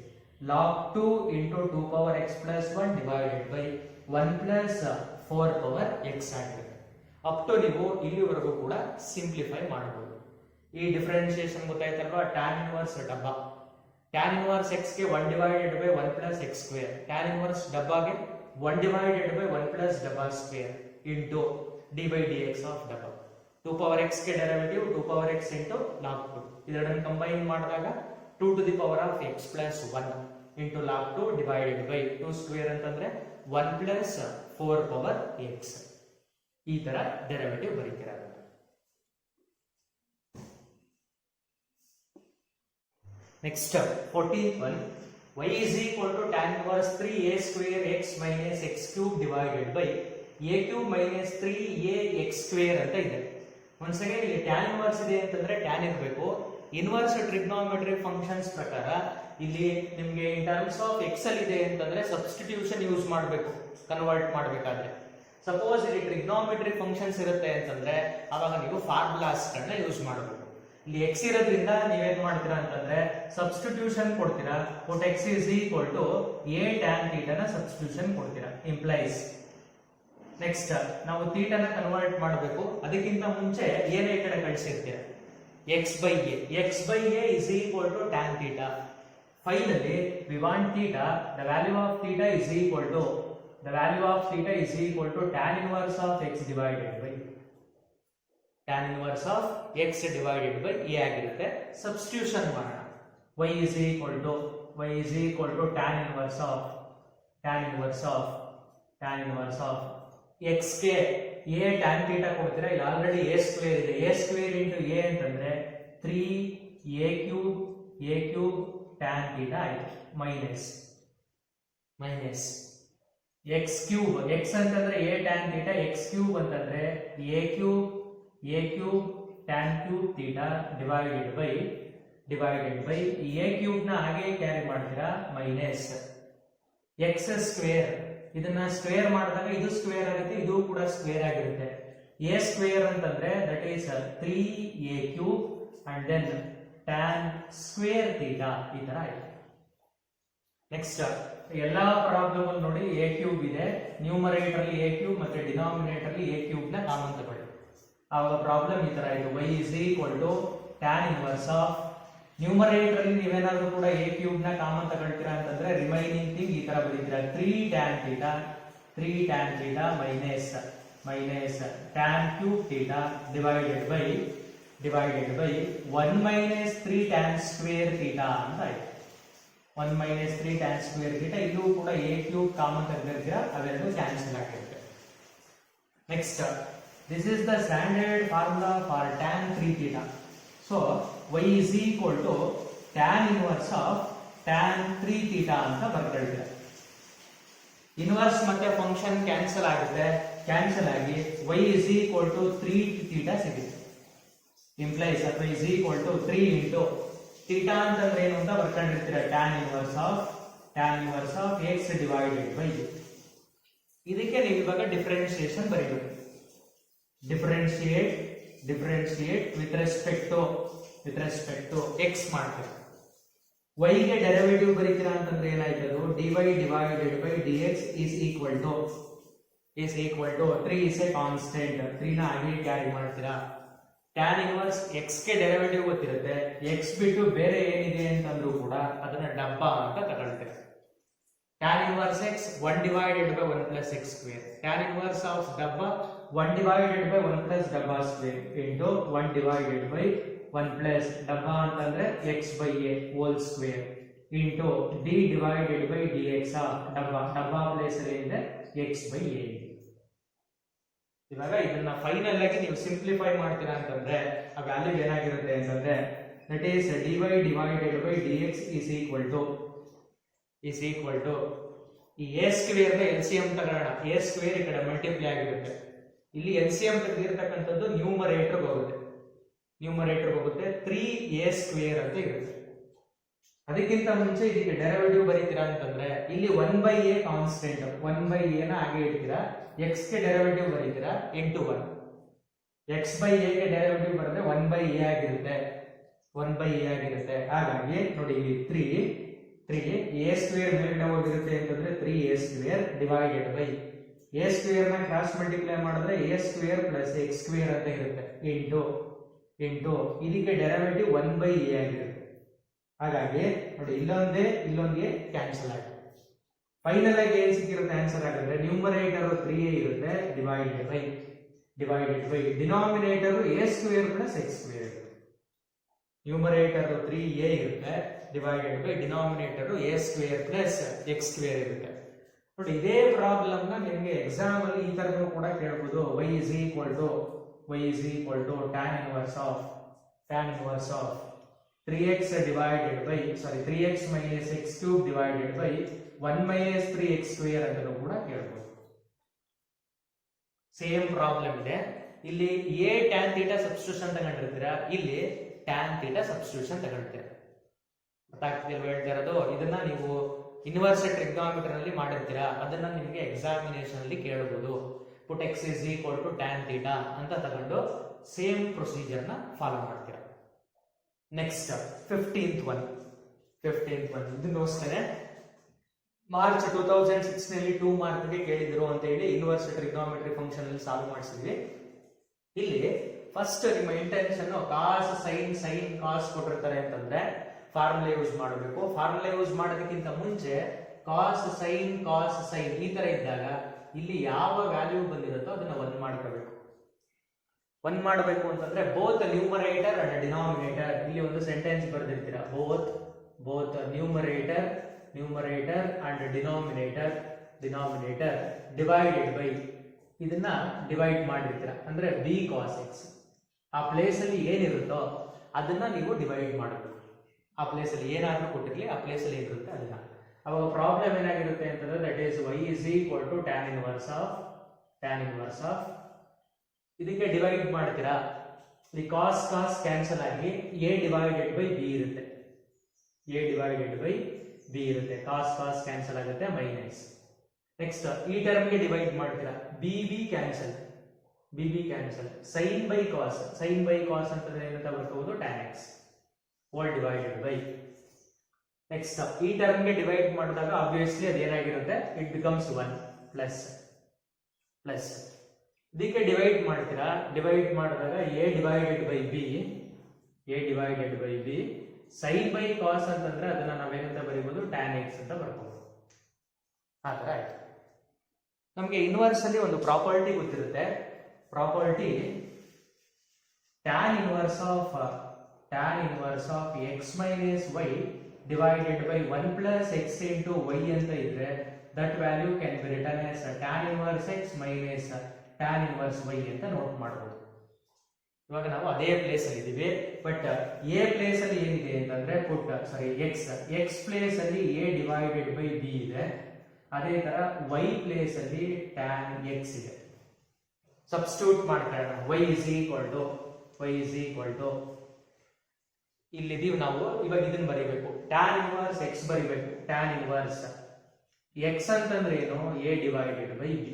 log 2 into 2 power x plus 1 divided by 1 plus 4 power x ಆಗಿರುತ್ತೆ. ಅಪ್ ಟು ನೀವು ಇಲ್ಲಿವರೆಗೂ ಕೂಡ ಸಿಂಪ್ಲಿಫೈ ಮಾಡಬಹುದು. ಈ ಡಿಫರೆನ್ಸಿಯೇಷನ್ ಗೊತ್ತಾಯ್ತಲ್ವಾ. tan ಇನ್ವರ್ಸ್ ಡಬ್ಬಾ tan ಇನ್ವರ್ಸ್ x ಗೆ 1 divided by 1 plus x square, tan inverse ಡಬ್ಬಾಗೆ 1 divided by 1 plus ಡಬ್ಬಾ square into d by dx of ಡಬ್ಬಾ. 2 power x ಗೆ derivative 2 power x into log 2. ಇದೆರಡನ್ನು ಕಂಬೈನ್ ಮಾಡಿದಾಗ 2 to the power of x plus 1 into log 2 divided by 2 square ಅಂತಂದ್ರೆ 1 plus 4 power x. ಈ ತರ derivative ಬರೀತೀರಾ. Next 14th one, y is equal to tan inverse 3a square x minus x cube divided by a cube minus 3ax square ಅಂತ ಇದೆ. once again ಇಲ್ಲಿ tan inverse ಇದೆ ಅಂತಂದ್ರೆ tan ಇರಬೇಕು. Inverse trigonometric functions ಪ್ರಕಾರ ಇಲ್ಲಿ ನಿಮಗೆ in terms of x ಅಲ್ಲಿ ಇದೆ ಅಂತಂದ್ರೆ ಸಬ್ಸ್ಟಿಟ್ಯೂಷನ್ ಯೂಸ್ ಮಾಡಬೇಕು ಕನ್ವರ್ಟ್ ಮಾಡಬೇಕಾದ್ರೆ. ಸಪೋಸ್ ಇಲ್ಲಿ ಟ್ರಿಗ್ನೋಮೆಟ್ರಿಕ್ ಫಂಕ್ಷನ್ಸ್ ಇರುತ್ತೆ ಅಂತಂದ್ರೆ ಅವಾಗ ನೀವು ಫಾರ್ಮುಲಾಸ್ ಗಳನ್ನ ಯೂಸ್ ಮಾಡಬೇಕು. ಇಲ್ಲಿ x ಇರೋದ್ರಿಂದ ನೀವೇನ್ ಮಾಡ್ತೀರಾ ಅಂತಂದ್ರೆ ಸಬ್ಸ್ಟಿಟ್ಯೂಷನ್ ಕೊಡ್ತೀರಾ. put x is equal to a tan theta ನ ಸಬ್ಸ್ಟಿಟ್ಯೂಷನ್ ಕೊಡ್ತೀರಾ. implies ನೆಕ್ಸ್ಟ್ ನಾವು ಥೀಟಾ ನ ಕನ್ವರ್ಟ್ ಮಾಡಬೇಕು. ಅದಕ್ಕಿಂತ ಮುಂಚೆ ಏನೇ ಈ ಕಡೆ ಕಳಿಸಿರ್ತೀರಾ x by a is equal to tan theta. Finally, we want theta. The value of theta is equal to tan inverse of x divided by x divided by a ಆಗಿರುತ್ತೆ. Substitution ಮಾಡೋಣ. y is equal to tan inverse of x ಗೆ a tan theta ಕೊಡ್ತೀರಾ. ಇಲ್ಲಿ already a square ಇದೆ. a square into a ಅಂತಂದ್ರೆ 3a cube tan theta ಆಯ್ತು. Minus x cube, x ಅಂತಂದ್ರೆ a tan theta, x cube ಅಂತಂದ್ರೆ a cube tan cube theta divided by a cube ನ ಹಾಗೆ carry ಮಾಡ್ತೀರಾ ಮೈನಸ್ x ಸ್ಕ್ವೇರ್. ಇದನ್ನ square ಮಾಡಿದಾಗ ಇದು ಸ್ಕ್ವೇರ್ ಆಗುತ್ತೆ, ಇದು ಕೂಡ ಸ್ಕ್ವೇರ್ ಆಗಿರುತ್ತೆ. a ಸ್ಕ್ವೇರ್ ಅಂತಂದ್ರೆ that is 3a cube and then tan square theta ಈ ತರ ಆಯ್ತು. ನೆಕ್ಸ್ಟ್ ಎಲ್ಲಾ ಪ್ರಾಬ್ಲಮ್ ಅಲ್ಲಿ ನೋಡಿ a ಕ್ಯೂಬ್ ಇದೆ, ನ್ಯೂಮರೇಟರ್ ಅಲ್ಲಿ a ಕ್ಯೂಬ್ ಮತ್ತೆ ಡಿನಾಮಿನೇಟರ್ ಅಲ್ಲಿ a ಕ್ಯೂಬ್ ನ ಕಾಮನ್ ತಗೊಳ್ಳಿ. ಆವಾಗ ಪ್ರಾಬ್ಲಮ್ ಈ ತರ ಆಯ್ತು. y is equal to tan inverse of numerator ಅಲ್ಲಿ ನೀವೇನಾದ್ರೂ ಕೂಡ a ಕ್ಯೂಬ್ ನ ಕಾಮನ್ ತಗೊಳ್ತೀರಾ ಅಂತಂದ್ರೆ ರಿಮೈನಿಂಗ್ ಥಿಂಗ್ ಈ ತರ ಬರೀತೀರಾ 3 tan theta minus tan cube theta divided by 1 minus 3 tan square theta ಅಂತ ಆಯ್ತು. 1 minus 3 tan ಸ್ಕ್ವೇರ್ theta. ಇಲ್ಲೂ ಕೂಡ a ಕ್ಯೂಬ್ ಕಾಮನ್ ತೆಗೆದಿರ್ತೀರಾ, ಅವೆರಡು ಕ್ಯಾನ್ಸಲ್ ಆಗಿರುತ್ತೆ. Next, this is the standard formula for tan 3 theta. So y is equal to tan inverse of tan 3 theta ಅಂತ ಬರ್ಕೊಳ್ತೀರಾ. Inverse ಮತ್ತೆ function cancel ಆಗುತ್ತೆ, cancel ಆಗಿ y is equal to 3 theta ಸಿಗುತ್ತೆ. implies that y is equal to 3 into theta ಅಂತಂದ್ರೆ ಏನು ಅಂತ ಬರ್ಕೊಂಡಿರ್ತೀರಾ tan inverse of x divided by. ಇದಕ್ಕೆ ನೀವು ಇವಾಗ ಡಿಫರೆನ್ಸಿಯೇಷನ್ ಬರೀಬೇಕು. Differentiate with respect to x ಮಾಡ್ತೀರಾ. y ಗೆ ಡೆರಿವೇಟಿವ್ ಬರೀತೀರಾ ಅಂತಂದ್ರೆ ಏನಾಯ್ತದು dy divided by dx is equal to 3 is a constant. 3 ನ ಹಾಗೆ ಕ್ಯಾರಿ ಮಾಡ್ತೀರಾ. tan ಇನ್ವರ್ಸ್ x ಗೆ ಡೆರಿವೇಟಿವ್ ಗೊತ್ತಿರುತ್ತೆ, x ಬಿಟ್ಟು ಬೇರೆ ಏನಿದೆ ಅಂತಂದ್ರೂ ಕೂಡ ಅದನ್ನ ಡಬ್ಬ ಅಂತ ತಗೊಳ್ತೀರಾ. tan inverse x 1 divided by 1 plus x square. tan inverse of ಡಬ್ಬ 1 divided by 1 plus ಡಬ್ಬ square into 1 divided by 1 plus ಡಬ್ಬ ಅಂತಂದ್ರೆ x by a whole square into d divided by dx of ಡಬ್ಬ ಪ್ಲೇಸ್ ಅಲ್ಲಿ ಇದೆ x by a. ಇವಾಗ ಇದನ್ನ final ಆಗಿ ನೀವು ಸಿಂಪ್ಲಿಫೈ ಮಾಡ್ತೀರಾ ಅಂತಂದ್ರೆ ಆ ವ್ಯಾಲ್ಯೂ ಏನಾಗಿರುತ್ತೆ ಅಂತಂದ್ರೆ that is dy divided by dx is equal to ಈ a ಸ್ಕ್ವೇರ್ ನ LCM ತಗೊಳ್ಳೋಣ. a ಸ್ಕ್ವೇರ್ ಈ ಕಡೆ ಮಲ್ಟಿಪ್ಲೈ ಆಗಿರುತ್ತೆ, ಇಲ್ಲಿ LCM ತೆಗೆದಿರ್ತಕ್ಕಂಥದ್ದು ನ್ಯೂಮರೇಟರ್ ಹೋಗುತ್ತೆ 3a ಸ್ಕ್ವೇರ್ ಅಂತ ಇರುತ್ತೆ. ಅದಕ್ಕಿಂತ ಮುಂಚೆ ಇದಕ್ಕೆ ಡೆರಿವೇಟಿವ್ ಬರೀತೀರಾ ಅಂತಂದ್ರೆ ಇಲ್ಲಿ 1/a ಕಾನ್ಸ್ಟೆಂಟ್, 1/a ನ ಹಾಗೆ ಇಡ್ತೀರಾ, x ಗೆ ಡೆರಿವೇಟಿವ್ ಬರೀತೀರಾ into 1. x by a ಗೆ ಡೆರಿವೇಟಿವ್ ಬರೆದ್ರೆ 1/a ಆಗಿರುತ್ತೆ. ಹಾಗಾಗಿ ನೋಡಿ ಇಲ್ಲಿ 3 a ಸ್ಕ್ವೇರ್ ಮೇಲ್ಗಡೆ ಹೋಗಿರುತ್ತೆ ಅಂತಂದ್ರೆ 3a square divided by a square ನ ಕ್ರಾಸ್ ಮಲ್ಟಿಪ್ಲೈ ಮಾಡಿದ್ರೆ a square plus x square ಅಂತ ಇರುತ್ತೆ ಇಂಟು ಇದಕ್ಕೆ ಡೆರಿವೇಟಿವ್ 1/a ಆಗಿರುತ್ತೆ. ಹಾಗಾಗಿ ನೋಡಿ ಇಲ್ಲೊಂದೇ ಕ್ಯಾನ್ಸಲ್ ಆಗುತ್ತೆ. ಫೈನಲ್ ಆಗಿ ಏನ್ ಸಿಕ್ಕಿರುತ್ತೆ ಆನ್ಸರ್ ಆಗಿದ್ರೆ ನ್ಯೂಮರೇಟರ್ 3a ಇರುತ್ತೆ divided by denominator a square plus x square. Numerator 3a ಇರುತ್ತೆ divided by denominator a square plus x square ಇರುತ್ತೆ. ನೋಡಿ ಇದೇ ಪ್ರಾಬ್ಲಮ್ ನ ನಿಮಗೆ ಎಕ್ಸಾಮ್ ಅಲ್ಲಿ ಈ ತರನೂ ಕೂಡ ಕೇಳಬಹುದು. y is equal to tan inverse of 3x minus x cube divided by 1 minus 3x square ಅಂತ ಕೂಡ ಕೇಳಬಹುದು. ಸೇಮ್ ಪ್ರಾಬ್ಲಮ್ ಇದೆ. ಇಲ್ಲಿ a tan theta ಸಬ್ಸ್ಟಿಟ್ಯೂಷನ್ ತಗೊಂಡಿರ್ತೀರಾ, ಇಲ್ಲಿ tan theta ಸಬ್ಸ್ಟಿಟ್ಯೂಷನ್ ತಗೊಳ್ತೀರಾ. ಗೊತ್ತಾಗ್ತಿಲ್ವಾ ಹೇಳ್ತಾ ಇರೋದು? ಇದನ್ನ ನೀವು ಇನ್ವರ್ಸ್ ಟ್ರಿಗ್ನೋಮೆಟ್ರಿ ನಲ್ಲಿ ಮಾಡಿರ್ತೀರಾ, ಅದನ್ನ ನಿಮಗೆ ಎಕ್ಸಾಮಿನೇಷನ್ ಅಲ್ಲಿ ಕೇಳಬಹುದು. put x is equal to tan theta ಅಂತ ತಗೊಂಡು ಸೇಮ್ ಪ್ರೊಸೀಜರ್ ನ ಫಾಲೋ ಮಾಡ್ತೀರಾ. ನೆಕ್ಸ್ಟ್ 15th one ಇದನ್ನೋಸ್ಕರ ಮಾರ್ಚ್ 2006 ನಲ್ಲಿ 2 ಮಾರ್ಕ್ ಗೆ ಕೇಳಿದ್ರು ಅಂತ ಹೇಳಿ ಇನ್ವರ್ಸ್ ಟ್ರಿಗ್ನೋಮೆಟ್ರಿ ಫಂಕ್ಷನ್ ಅಲ್ಲಿ ಸಾಲ್ವ್ ಮಾಡಿಸಿದ್ವಿ. ಇಲ್ಲಿ ಫಸ್ಟ್ ನಿಮ್ಮ ಇಂಟೆನ್ಷನ್ ಕಾಸ್ ಸೈನ್ ಕೊಟ್ಟಿರ್ತಾರೆ ಅಂತಂದ್ರೆ ಫಾರ್ಮುಲಾ ಯೂಸ್ ಮಾಡಬೇಕು. ಫಾರ್ಮುಲಾ ಯೂಸ್ ಮಾಡೋದಕ್ಕಿಂತ ಮುಂಚೆ ಕಾಸ್ ಸೈನ್ ಈ ತರ ಇದ್ದಾಗ ಇಲ್ಲಿ ಯಾವ ವ್ಯಾಲ್ಯೂ ಬಂದಿರುತ್ತೋ ಅದನ್ನ ಒಂದ್ ಮಾಡ್ಕೋಬೇಕು. ಒಂದ್ ಮಾಡಬೇಕು ಅಂತಂದ್ರೆ ಬೋತ್ ನ್ಯೂಮರೇಟರ್ ಅಂಡ್ ಡಿನಾಮಿನೇಟರ್, ಇಲ್ಲಿ ಒಂದು ಸೆಂಟೆನ್ಸ್ ಬರೆದಿರ್ತೀರಾ, both numerator and denominator divided by, ಇದನ್ನ ಡಿವೈಡ್ ಮಾಡಿರ್ತೀರ ಅಂದ್ರೆ b cos x. ಆ ಪ್ಲೇಸ್ ಅಲ್ಲಿ ಏನಿರುತ್ತೋ ಅದನ್ನ ನೀವು ಡಿವೈಡ್ ಮಾಡಬೇಕು. ಆ ಪ್ಲೇಸ್ ಅಲ್ಲಿ ಏನಾದ್ರೂ ಕೊಟ್ಟಿರ್ಲಿ, ಆ ಪ್ಲೇಸ್ ಅಲ್ಲಿ ಏನಿರುತ್ತೆ ಅದನ್ನ. ಅವಾಗ ಪ್ರಾಬ್ಲಮ್ ಏನಾಗಿರುತ್ತೆ ಅಂತಂದ್ರೆ that is y is equal to tan inverse of ಇದಕ್ಕೆ ಡಿವೈಡ್ ಮಾಡ್ತೀರಾ, ಈ ಕಾಸ್ ಕ್ಯಾನ್ಸಲ್ ಆಗಿ a ಡಿವೈಡೆಡ್ ಬೈ b ಇರುತ್ತೆ, ಕಾಸ್ ಕ್ಯಾನ್ಸಲ್ ಆಗುತ್ತೆ ಮೈನಸ್. ನೆಕ್ಸ್ಟ್ ಈ ಟರ್ಮ್ ಗೆ ಡಿವೈಡ್ ಮಾಡ್ತೀರಾ, b cancel, sin by cos ಅಂತಂದ್ರೆ ಏನಂತ ಬರ್ಕೋಬಹುದು tan x whole divided by. Next ಈ ಟರ್ಮ್ ಗೆ ಡಿವೈಡ್ ಮಾಡಿದಾಗ ಆಬ್ವಿಯಸ್ಲಿ ಅದು ಏನಾಗಿರುತ್ತೆ, ಇಟ್ ಬಿಕಮ್ಸ್ 1 ಪ್ಲಸ್ ಇದಕ್ಕೆ ಡಿವೈಡ್ ಮಾಡ್ತೀರಾ, ಡಿವೈಡ್ ಮಾಡಿದಾಗ a divided by b sin by cos ಅಂತಂದ್ರೆ ಅದನ್ನ ನಾವೇನಂತ ಬರೀಬಹುದು tan x ಅಂತ ಬರ್ಕೋಬಹುದು. ಆ ತರ ಆಯ್ತು. ನಮಗೆ ಇನ್ವರ್ಸ್ ಅಲ್ಲಿ ಒಂದು ಪ್ರಾಪರ್ಟಿ ಗೊತ್ತಿರುತ್ತೆ, property tan inverse of x minus y divided by 1 plus x into y ಅಂತ ಇದ್ರೆ that value can be written as tan inverse x minus tan inverse y ಅಂತ ನೋಟ್ ಮಾಡಬಹುದು. ಇವಾಗ ನಾವು ಅದೇ ಪ್ಲೇಸ್ ಅಲ್ಲಿ ಇದೀವಿ, ಬಟ್ a ಪ್ಲೇಸ್ ಅಲ್ಲಿ ಏನಿದೆ ಅಂತಂದ್ರೆ x ಪ್ಲೇಸ್ ಅಲ್ಲಿ a ಡಿವೈಡೆಡ್ ಬೈ b ಇದೆ, ಅದೇ ತರ y ಪ್ಲೇಸ್ ಅಲ್ಲಿ tan x ಇದೆ. ಸಬ್ಸ್ಟಿಟ್ಯೂಟ್ ಮಾಡ್ಕೊಳ್ಳೋಣ, y is equal to ಇಲ್ಲಿದೀವಿ ನಾವು. ಇವಾಗ ಇದನ್ನ ಬರೀಬೇಕು, tan inverse x ಬರೀಬೇಕು, tan inverse x ಅಂತಂದ್ರೆ ಏನು, a ಡಿವೈಡೆಡ್ ಬೈ b.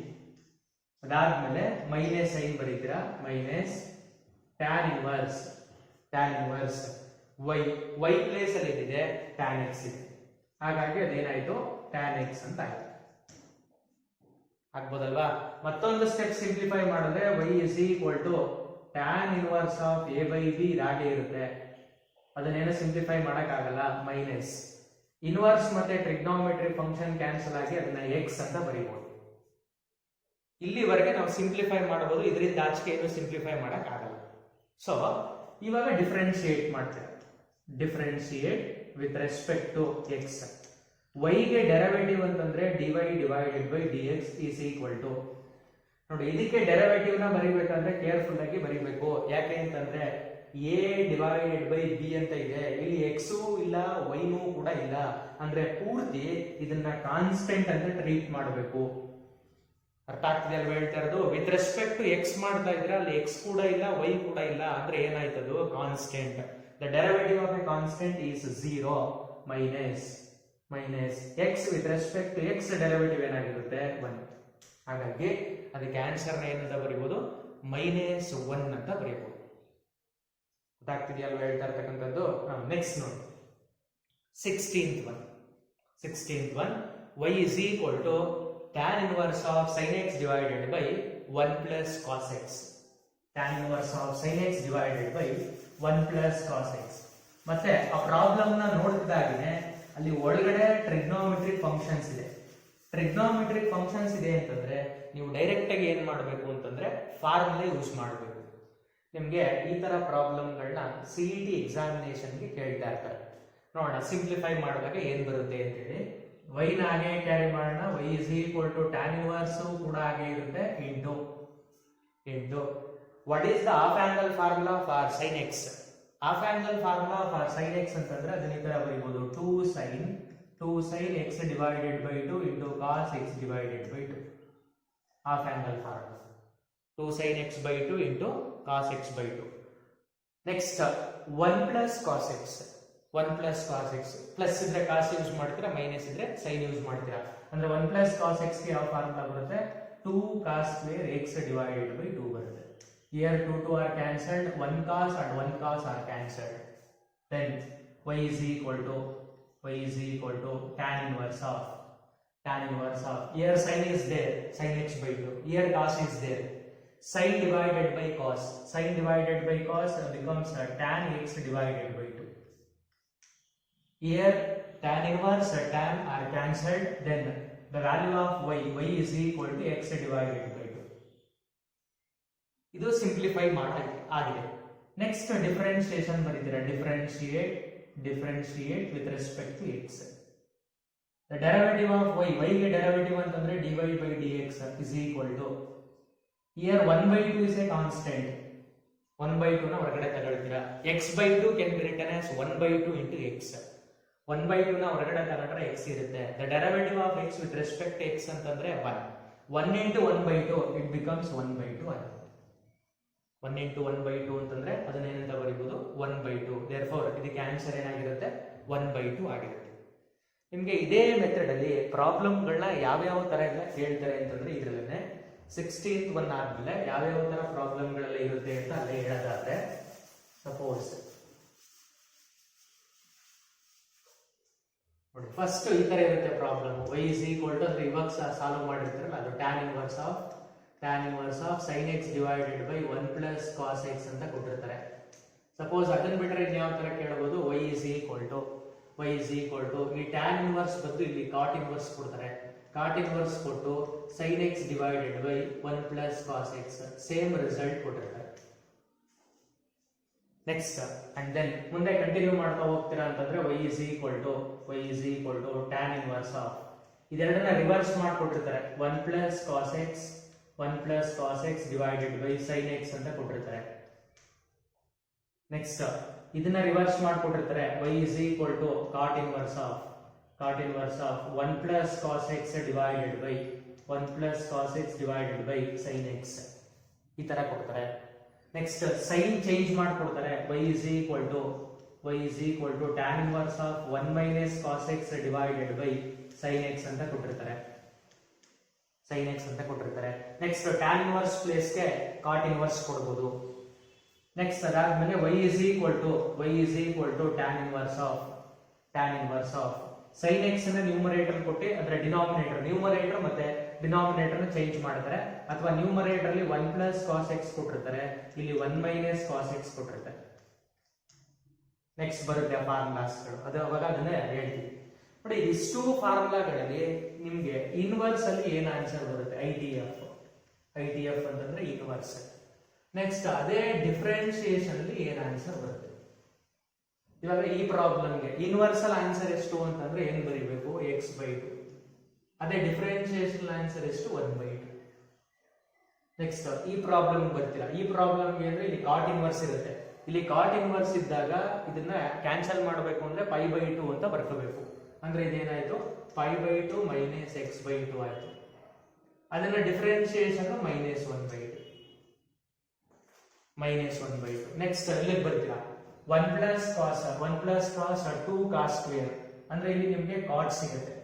ಅದಾದ್ಮೇಲೆ ಮೈನಸ್ ಸೈನ್ ಬರೀತೀರಾ, minus tan inverse y place ಅಲ್ಲಿ ಇದೆ tan x ಇದೆ, ಹಾಗಾಗಿ ಅದೇನಾಯ್ತು tan x ಅಂತ ಆಯ್ತು. ಆಗ್ಬೋದಲ್ವಾ? ಮತ್ತೊಂದು ಸ್ಟೆಪ್ ಸಿಂಪ್ಲಿಫೈ ಮಾಡಿದ್ರೆ y is equal to tan inverse of a by b ಇದಾಗೆ ಇರುತ್ತೆ, ಅದನ್ನೇನು ಸಿಂಪ್ಲಿಫೈ ಮಾಡಕ್ಕಾಗಲ್ಲ, ಮೈನಸ್ ಇನ್ವರ್ಸ್ ಮತ್ತೆ ಟ್ರಿಗ್ನೋಮೆಟ್ರಿ ಫಂಕ್ಷನ್ ಕ್ಯಾನ್ಸಲ್ ಆಗಿ ಅದನ್ನ x ಅಂತ ಬರೀಬಹುದು. ಇಲ್ಲಿವರೆಗೆ ನಾವು ಸಿಂಪ್ಲಿಫೈ ಮಾಡಬಹುದು, ಇದರಿಂದ ಆಚೆಗೆ ಏನು ಸಿಂಪ್ಲಿಫೈ ಮಾಡಕ್ ಆಗಲ್ಲ. ಸೊ ಇವಾಗ ಡಿಫರೆನ್ಶಿಯೇಟ್ ಮಾಡ್ತೀರಾ, differentiate with respect to x. y ಗೆ ಡೆರಿವೇಟಿವ್ ಅಂತಂದ್ರೆ dy divided by dx is equal to, ನೋಡಿ ಇದಕ್ಕೆ ಡೆರಿವೇಟಿವ್ ನ ಬರೀಬೇಕಂದ್ರೆ ಕೇರ್ಫುಲ್ ಆಗಿ ಬರೀಬೇಕು. ಯಾಕೆ ಅಂತಂದ್ರೆ a ಡಿವೈಡೆಡ್ ಬೈ b ಅಂತ ಇದೆ, ಇಲ್ಲಿ x ಇಲ್ಲ y ಕೂಡ ಇಲ್ಲ, ಅಂದ್ರೆ ಪೂರ್ತಿ ಇದನ್ನ ಕಾನ್ಸ್ಟೆಂಟ್ ಅಂತ ಟ್ರೀಟ್ ಮಾಡಬೇಕು. ಅರ್ಥ ಆಗ್ತಿದೆ ಅಲ್ವಾ ಹೇಳ್ತಾ ಇರೋದು? ವಿತ್ ರೆಸ್ಪೆಕ್ಟ್ ಟು x ಮಾಡ್ತಾ ಇದ್ರೆ ಅಲ್ಲಿ x ಕೂಡ ಇಲ್ಲ y ಕೂಡ ಇಲ್ಲ, ಅಂದ್ರೆ ಏನಾಯ್ತದು constant. The derivative of a constant is 0 minus x with respect to x derivative ಏನಾಗಿರುತ್ತೆ 1. ಹಾಗಾಗಿ ಅದಕ್ಕೆ ಆನ್ಸರ್ ನ ಏನಂತ ಬರೀಬಹುದು, -1 ಅಂತ ಬರೀಬಹುದು. ಗೊತ್ತಾಗ್ತಿದೆಯಲ್ವಾ ಹೇಳ್ತಾ ಇರ್ತಕ್ಕಂಥದ್ದು? ನೆಕ್ಸ್ಟ್ ನೋಡಿ 16th one y is equal to tan inverse of sin x divided by 1 plus cos x. tan inverse of sin x divided by 1 plus cos x. ಮತ್ತೆ ಆ ಪ್ರಾಬ್ಲಮ್ ನ ನೋಡಿದಾಗನೇ ಅಲ್ಲಿ ಒಳಗಡೆ ಟ್ರಿಗ್ನೋಮೆಟ್ರಿಕ್ ಫಂಕ್ಷನ್ಸ್ ಇದೆ. ಟ್ರಿಗ್ನೋಮೆಟ್ರಿಕ್ ಫಂಕ್ಷನ್ಸ್ ಇದೆ ಅಂತಂದ್ರೆ ನೀವು direct ಆಗಿ ಏನ್ ಮಾಡಬೇಕು ಅಂತಂದ್ರೆ ಫಾರ್ಮುಲಾ ಯೂಸ್ ಮಾಡಬೇಕು. ನಿಮ್ಗೆ ಈ ತರ ಪ್ರಾಬ್ಲಮ್ಗಳನ್ನ CET ಎಕ್ಸಾಮಿನೇಷನ್ಗೆ ಕೇಳ್ತಾ ಇರ್ತಾರೆ. ನೋಡೋಣ ಸಿಂಪ್ಲಿಫೈ ಮಾಡಿದಾಗ ಏನ್ ಬರುತ್ತೆ ಅಂತ ಹೇಳಿ. y ನ ಹಾಗೆ ಕ್ಯಾರಿ ಮಾಡೋಣ, y is equal to tan inverse ಕೂಡ ಹಾಗೆ ಇರುತ್ತೆ into what is the half angle formula for sin x. half angle formula for sin x ಅಂತಂದ್ರೆ ಅದನ್ನ ಈ ತರ ಬರೀಬಹುದು, 2 sin x divided by 2 into cos x divided by 2. half angle formula 2 sin x by 2 into cos x by 2. next 1 plus cos x plus ಇದ್ರೆ ಕಾಸ್ use ಮಾಡ್ತೀರಾ, minus ಇದ್ರೆ sign use ಮಾಡ್ತೀರಾ. ಅಂದ್ರೆ 1 plus cos x ಗೆ ಯಾವ formula ಬರುತ್ತೆ, 2 cos square x divided by 2 ಬರುತ್ತೆ. here 2 are cancelled, 1 cos and 1 cos are cancelled. then y is equal to tan inverse of here sin is there, sin x by 2, here cos is there, sin divided by cos becomes tan x divided by 2. Here tan inverse tan are cancelled, then the value of y is equal to x divided by 2. ಇದು simplify ಆಗಿದೆ. Next differentiation ಬರೀತೀರಾ, differentiate with respect to x. The derivative of y ಗೆ derivative ಅಂತಂದ್ರೆ dy by dx is equal to, here 1/2 is a constant, 1/2 ನ ಹೊರಗಡೆ ತಗೊಳ್ತೀರಾ, x by 2 can be written as 1/2 into x. 1/2 ನ ಹೊರಗಡೆ ತಗೊಂಡ್ರೆ x ಇರುತ್ತೆ. The derivative of x with respect to x ಅಂತಂದ್ರೆ 1 into 1/2 it becomes 1/2 ಆಗುತ್ತೆ. 1 into 1/2 ಅಂತಂದ್ರೆ ಅದನ್ನ ಏನಂತ ಬರೀಬಹುದು, 1/2. therefore ಇದಕ್ಕೆ ಆನ್ಸರ್ ಏನಾಗಿರುತ್ತೆ, 1/2 ಆಗಿರುತ್ತೆ. ನಿಮಗೆ ಇದೇ ಮೆಥಡ್ ಅಲ್ಲಿ ಪ್ರಾಬ್ಲಮ್ಗಳನ್ನ ಯಾವ್ಯಾವ ತರ ಎಲ್ಲ ಕೇಳ್ತಾರೆ ಅಂತಂದ್ರೆ ಇದರಲ್ಲೇ 16th ಒನ್ ಆದ್ಮೇಲೆ ಯಾವ್ಯಾವ ತರ ಪ್ರಾಬ್ಲಮ್ಗಳೆಲ್ಲ ಇರುತ್ತೆ ಅಂತ ಅಲ್ಲೇ ಹೇಳೋದಾದ್ರೆ, ಸಪೋಸ್ ನೋಡಿ ಫಸ್ಟ್ ಈ ತರ ಇರುತ್ತೆ problem. y is equal to ಅಂದ್ರೆ ಇವಾಗ ಸಾಲ್ವ್ ಮಾಡಿರ್ತಾರಲ್ಲ ಅದು tan inverse of sin x divided by 1 plus cos x ಅಂತ ಕೊಟ್ಟಿರ್ತಾರೆ. ಸಪೋಸ್ ಅದನ್ನ ಬಿಟ್ರೆ ಇನ್ನು ಯಾವ ತರ ಕೇಳಬಹುದು, y is equal to ಈ tan inverse ಬದಲು ಇಲ್ಲಿ cot inverse ಕೊಡ್ತಾರೆ. cot inverse ಕೊಟ್ಟು sin x divided by 1 plus cos x, same result ಕೊಟ್ಟಿರ್ತಾರೆ. ನೆಕ್ಸ್ಟ್ ಅಂಡ್ ದೆನ್ ಮುಂದೆ ಕಂಟಿನ್ಯೂ ಮಾಡ್ತಾ ಹೋಗ್ತೀರಾ ಅಂತಂದ್ರೆ y is equal to tan inverse of ಇದೆರಡನ್ನ ರಿವರ್ಸ್ ಮಾಡಿಕೊಟ್ಟಿರ್ತಾರೆ. 1 plus cos x divided by sin x ಅಂತ ಕೊಟ್ಟಿರ್ತಾರೆ. ನೆಕ್ಸ್ಟ್ ಇದನ್ನ reverse ಮಾಡಿಕೊಟ್ಟಿರ್ತಾರೆ, y is equal to cot inverse of 1 plus cos x divided by sin x ಈ ತರ ಕೊಡ್ತಾರೆ. Next sine change ಮಾಡಿಕೊಡ್ತಾರೆ, y is equal to tan inverse of 1 minus cos x divided by sin x ಅಂತ ಕೊಟ್ಟಿರ್ತಾರೆ. Next tan inverse place ಗೆ cot inverse ಕೊಡಬಹುದು. Next ಅದಾದ್ಮೇಲೆ y is equal to tan inverse of sin x ನ numerator ಕೊಟ್ಟು ಅಂದ್ರೆ numerator ಮತ್ತೆ denominator ನ ಚೇಂಜ್ ಮಾಡ್ತಾರೆ. ಅಥವಾ ನ್ಯೂಮರೇಟರ್ ಅಲ್ಲಿ 1 plus cos x ಕೊಟ್ಟಿರ್ತಾರೆ, ಇಲ್ಲಿ 1 minus cos x ಕೊಟ್ಟಿರ್ತಾರೆ. ನೆಕ್ಸ್ಟ್ ಬರುತ್ತೆ ಫಾರ್ಮುಲಾಸ್ಗಳು, ಅದು ಅವಾಗ ಅದನ್ನ ಹೇಳ್ತೀವಿ ನೋಡಿ. ಇಷ್ಟು ಫಾರ್ಮುಲಾಗಳಲ್ಲಿ ನಿಮ್ಗೆ ಇನ್ವರ್ಸ್ ಅಲ್ಲಿ ಏನ್ ಆನ್ಸರ್ ಬರುತ್ತೆ, ITF ಅಂತಂದ್ರೆ ಇನ್ವರ್ಸ್. ನೆಕ್ಸ್ಟ್ ಅದೇ ಡಿಫರೆನ್ಸಿಯೇಷನ್ ಅಲ್ಲಿ ಏನ್ ಆನ್ಸರ್ ಬರುತ್ತೆ. ಇವಾಗ ಈ ಪ್ರಾಬ್ಲಮ್ಗೆ ಇನ್ವರ್ಸಲ್ ಆನ್ಸರ್ ಎಷ್ಟು ಅಂತಂದ್ರೆ ಏನ್ ಬರೀಬೇಕು, x/2. ಅದೇ ಡಿಫರೆನ್ಸಿಯೇಷನ್ ಆನ್ಸರ್ ಎಷ್ಟು, 1/2. ನೆಕ್ಸ್ಟ್ ಈ ಪ್ರಾಬ್ಲಮ್ ಬರ್ತೀರಾ, ಈ ಪ್ರಾಬ್ಲಮ್ಗೆ ಅಂದ್ರೆ ಇಲ್ಲಿ ಕಾಟ್ ಇನ್ವರ್ಸ್ ಇರುತ್ತೆ. ಇಲ್ಲಿ ಕಾಟ್ ಇನ್ವರ್ಸ್ ಇದ್ದಾಗ ಇದನ್ನ ಕ್ಯಾನ್ಸಲ್ ಮಾಡಬೇಕು ಅಂದ್ರೆ π/2 ಅಂತ ಬರ್ಕೋಬೇಕು. ಅಂದ್ರೆ ಇದೇನಾಯ್ತು, π/2 ಮೈನಸ್ x/2 ಆಯ್ತು. ಅದನ್ನ ಡಿಫರೆನ್ಸಿಯೇಷನ್ -1/2. ನೆಕ್ಸ್ಟ್ ಇಲ್ಲಿಗೆ ಬರ್ತೀರಾ, 1 plus cos 2 cos square ಅಂದ್ರೆ ಇಲ್ಲಿ ನಿಮಗೆ cot ಸಿಗುತ್ತೆ.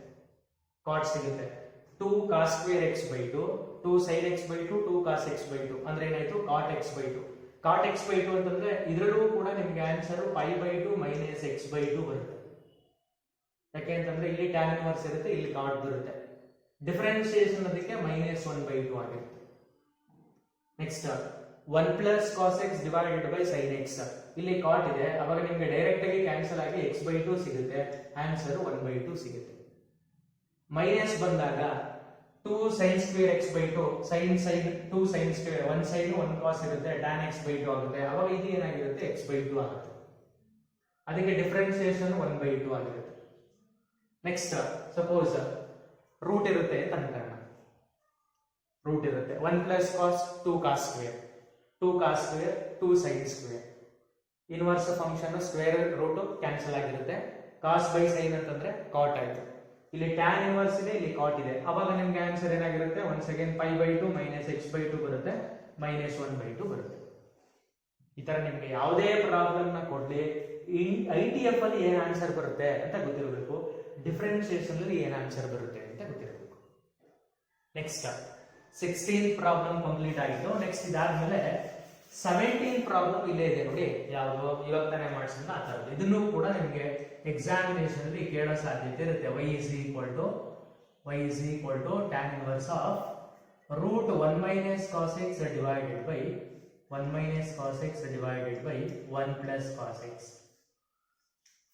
2 cos square x/2, 2 sin x/2, 2 cos x/2 ಅಂದ್ರೆ ಏನಾಯ್ತು, cot x/2. cot x/2 ಅಂತಂದ್ರೆ ಇದರಲ್ಲೂ ಕೂಡ ನಿಮಗೆ ಆನ್ಸರ್ π/2 ಮೈನಸ್ x/2 ಬರುತ್ತೆ. ಯಾಕೆ ಅಂತಂದ್ರೆ ಇಲ್ಲಿ tan inverse ಇರುತ್ತೆ, ಇಲ್ಲಿ cot ಬರುತ್ತೆ. ಡಿಫರೆನ್ಸಿಯೇಷನ್ ಅದಕ್ಕೆ -1/2 ಆಗಿರುತ್ತೆ. Next 1 plus cos x divided by sin x, ಇಲ್ಲಿ cot ಇದೆ, ಅವಾಗ ನಿಮಗೆ ಡೈರೆಕ್ಟ್ ಆಗಿ ಕ್ಯಾನ್ಸಲ್ ಆಗಿ x/2 ಸಿಗುತ್ತೆ, ಆನ್ಸರ್ 1/2 ಸಿಗುತ್ತೆ. ಮೈನಸ್ ಬಂದಾಗ 2 sin square x/2, sin 2 sin square, 1 sin 1 cos ಇರುತ್ತೆ, tan x/2 ಆಗುತ್ತೆ. ಅವಾಗ ಇದು ಏನಾಗಿರುತ್ತೆ, x/2 ಆಗುತ್ತೆ. ಅದಕ್ಕೆ ಡಿಫರೆನ್ಸಿಯೇಷನ್ 1/2 ಆಗಿರುತ್ತೆ. ನೆಕ್ಸ್ಟ್ ಸಪೋಸ್ ರೂಟ್ ಇರುತ್ತೆ ಅಂತ ಅನ್ಕೋಣ, 1 plus cos 2 cos square, 2 cos square 2 sin square. Inverse function square root cancel ಆಗಿರುತ್ತೆ. cos by sin ಅಂತಂದ್ರೆ cot ಆಯ್ತು. ಇಲ್ಲಿ tan ಇನ್ವರ್ಸ್ ಇದೆ, ಇಲ್ಲಿ cot ಇದೆ. ಅವಾಗ ನಿಮ್ಗೆ ಆನ್ಸರ್ ಏನಾಗಿರುತ್ತೆ, ಒನ್ಸ್ ಅಗೇನ್ π/2 ಮೈನಸ್ x/2 ಬರುತ್ತೆ, -1/2 ಬರುತ್ತೆ. ಈ ತರ ನಿಮ್ಗೆ ಯಾವುದೇ ಪ್ರಾಬ್ಲಮ್ ನ ಕೊಡ್ಲಿ ITF ಅಲ್ಲಿ ಏನ್ ಆನ್ಸರ್ ಬರುತ್ತೆ ಅಂತ ಗೊತ್ತಿರಬೇಕು, ಡಿಫರೆನ್ಸಿಯೇಷನ್ ಅಲ್ಲಿ ಏನ್ ಆನ್ಸರ್ ಬರುತ್ತೆ ಅಂತ ಗೊತ್ತಿರಬೇಕು. ನೆಕ್ಸ್ಟ್ 16th ಪ್ರಾಬ್ಲಮ್ ಕಂಪ್ಲೀಟ್ ಆಗಿತ್ತು. ನೆಕ್ಸ್ಟ್ ಇದಾದ್ಮೇಲೆ 17th ಪ್ರಾಬ್ಲಮ್ ಇಲ್ಲೇ ಇದೆ ನೋಡಿ, ಯಾವುದು ಇವಾಗ ತಾನೇ ಮಾಡಿಸಿದ್ನ ಆ ತರದ್ದು. ಇದನ್ನು ಕೂಡ ನಿಮಗೆ ಎಕ್ಸಾಮಿನೇಷನ್ ಅಲ್ಲಿ ಕೇಳೋ ಸಾಧ್ಯತೆ ಇರುತ್ತೆ. y is equal to tan inverse of root 1 minus cos x divided by 1 plus cos x.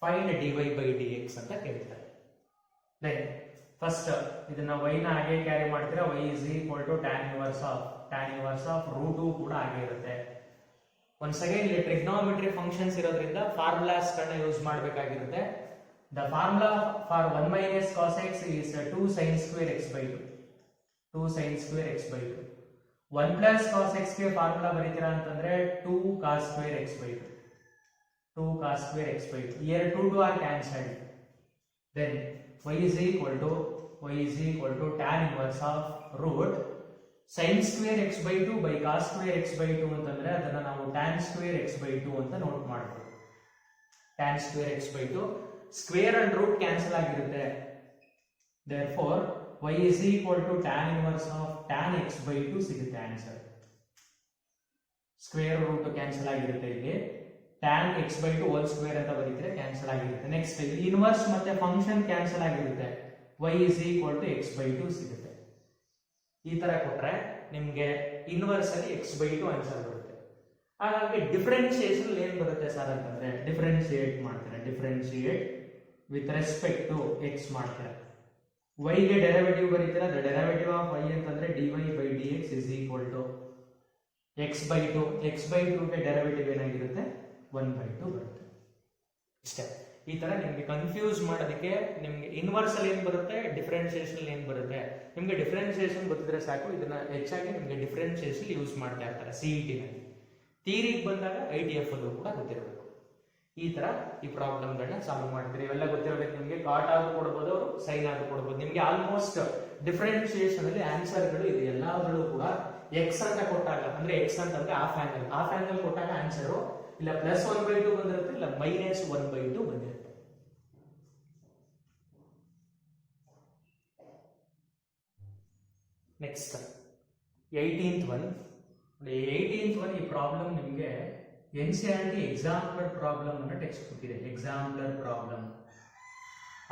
Find dy by dx ಅಂತ ಕೇಳ್ತಾರೆ. ದೆನ್ ಫಸ್ಟ್ ಇದನ್ನ y ನ ಹಾಗೆ ಕ್ಯಾರಿ ಮಾಡ್ತೀರಾ, y is equal to tan inverse of root 2 ಕೂಡ ಹಾಗೆ ಇರುತ್ತೆ. Once again ಇಲ್ಲಿ ಟ್ರಿಗ್ನೋಮೆಟ್ರಿ ಫಂಕ್ಷನ್ಸ್ ಇರೋದ್ರಿಂದ ಫಾರ್ಮುಲಾಸ್ ಗಳನ್ನ ಯೂಸ್ ಮಾಡಬೇಕಾಗಿರುತ್ತೆ. The formula for 1 minus cos x is 2 sin square x by 2. 2 sin square x by 2. 1 plus cos x ಗೆ formula ಬರೀತೀರಾ ಅಂತಂದ್ರೆ 2 cos square x by 2. 2 cos square x by 2. Here 2 2 are cancelled. Then y is equal to tan inverse of root sin square x by 2 by cos square x by 2 ಅಂತಂದ್ರೆ ಅದನ್ನ ನಾವು tan square x by 2 ಅಂತ note ಮಾಡಬಹುದು. tan square x by 2 square and root cancel ಆಗಿರುತ್ತೆ. therefore y is equal to tan inverse of tan x by 2 ಸಿಗುತ್ತೆ answer. Square root cancel ಆಗಿರುತ್ತೆ, ಇಲ್ಲಿ tan x by 2 whole square ಅಂತ ಬರೀತಾರೆ, cancel ಆಗಿರುತ್ತೆ. Next inverse ಮತ್ತೆ function cancel ಆಗಿರುತ್ತೆ, y is equal to x by 2 ಸಿಗುತ್ತೆ. ಈ ತರ ಕೊಟ್ರೆ ನಿಮ್ಗೆ ಇನ್ವರ್ಸ್ ಅಲ್ಲಿ x by 2 ಆನ್ಸರ್ ಬರುತ್ತೆ. ಹಾಗಾಗಿ ಡಿಫರೆನ್ಸಿಯೇಷನ್ ಏನ್ ಬರುತ್ತೆ ಸರ್ ಅಂತಂದ್ರೆ ಡಿಫರೆನ್ಶಿಯೇಟ್ ಮಾಡ್ತಾರೆ. Differentiate with respect to x ಮಾಡ್ತಾರೆ. y ಗೆ ಡೆರಿವೇಟಿವ್ ಬರೀತೀರಾ, ದ ಡೆರಿವೇಟಿವ್ ಆಫ್ y ಅಂತಂದ್ರೆ dy by dx is equal to x by 2. x by 2 ಗೆ ಡೆರಿವೇಟಿವ್ ಏನಾಗಿರುತ್ತೆ 1 by 2 ಬರುತ್ತೆ. ಇಷ್ಟೇ. ಈ ತರ ನಿಮ್ಗೆ ಕನ್ಫ್ಯೂಸ್ ಮಾಡೋದಕ್ಕೆ ನಿಮ್ಗೆ ಇನ್ವರ್ಸ್ ಅಲ್ಲಿ ಏನ್ ಬರುತ್ತೆ, ಡಿಫರೆನ್ಸಿಯೇಷನ್ ಏನ್ ಬರುತ್ತೆ, ನಿಮ್ಗೆ ಡಿಫರೆನ್ಸಿಯೇಷನ್ ಗೊತ್ತಿದ್ರೆ ಸಾಕು. ಇದನ್ನ ಹೆಚ್ಚಾಗಿ ನಿಮ್ಗೆ ಡಿಫರೆನ್ಸಿಯೇಷನ್ ಯೂಸ್ ಮಾಡ್ತಾ ಇರ್ತಾರೆ CET ನಲ್ಲಿ. ಥಿಯರಿಗೆ ಬಂದಾಗ ITF ಅಲ್ಲೂ ಕೂಡ ಗೊತ್ತಿರಬೇಕು. ಈ ತರ ಈ ಪ್ರಾಬ್ಲಮ್ ಗಳನ್ನ ಸಾಲ್ವ್ ಮಾಡ್ತೀರಿ. ಇವೆಲ್ಲ ಗೊತ್ತಿರಬೇಕು ನಿಮ್ಗೆ. ಕಾಟ್ ಆದ್ರೂ ಕೊಡ್ಬೋದು, ಸೈನ್ ಆದ್ರೂ ಕೊಡ್ಬೋದು. ನಿಮ್ಗೆ ಆಲ್ಮೋಸ್ಟ್ ಡಿಫರೆನ್ಸಿಯೇಷನ್ ಅಲ್ಲಿ ಆನ್ಸರ್ ಗಳು ಇದೆ ಎಲ್ಲಾದ್ರೂ ಕೂಡ. ಎಕ್ಸ್ ಅಂತ ಕೊಟ್ಟಾಗ ಅಂದ್ರೆ ಎಕ್ಸ್ ಅಂತಂದ್ರೆ ಹಾಫ್ ಆಂಗಲ್ ಕೊಟ್ಟಾಗ ಆನ್ಸರ್ ಇಲ್ಲ ಪ್ಲಸ್ 1 by 2 ಬಂದಿರುತ್ತೆ, ಇಲ್ಲ ಮೈನಸ್ 1 by 2 ಬಂದಿರುತ್ತೆ. Next 18th one. ಈ ಪ್ರಾಬ್ಲಮ್ ನಿಮ್ಗೆ NCERT ಎಕ್ಸಾಂಪಲರ್ ಪ್ರಾಬ್ಲಮ್ ಅಂತ ಟೆಕ್ಸ್ಟ್ ಬುಕ್ ಇದೆ. ಎಕ್ಸಾಂಪಲರ್ ಪ್ರಾಬ್ಲಮ್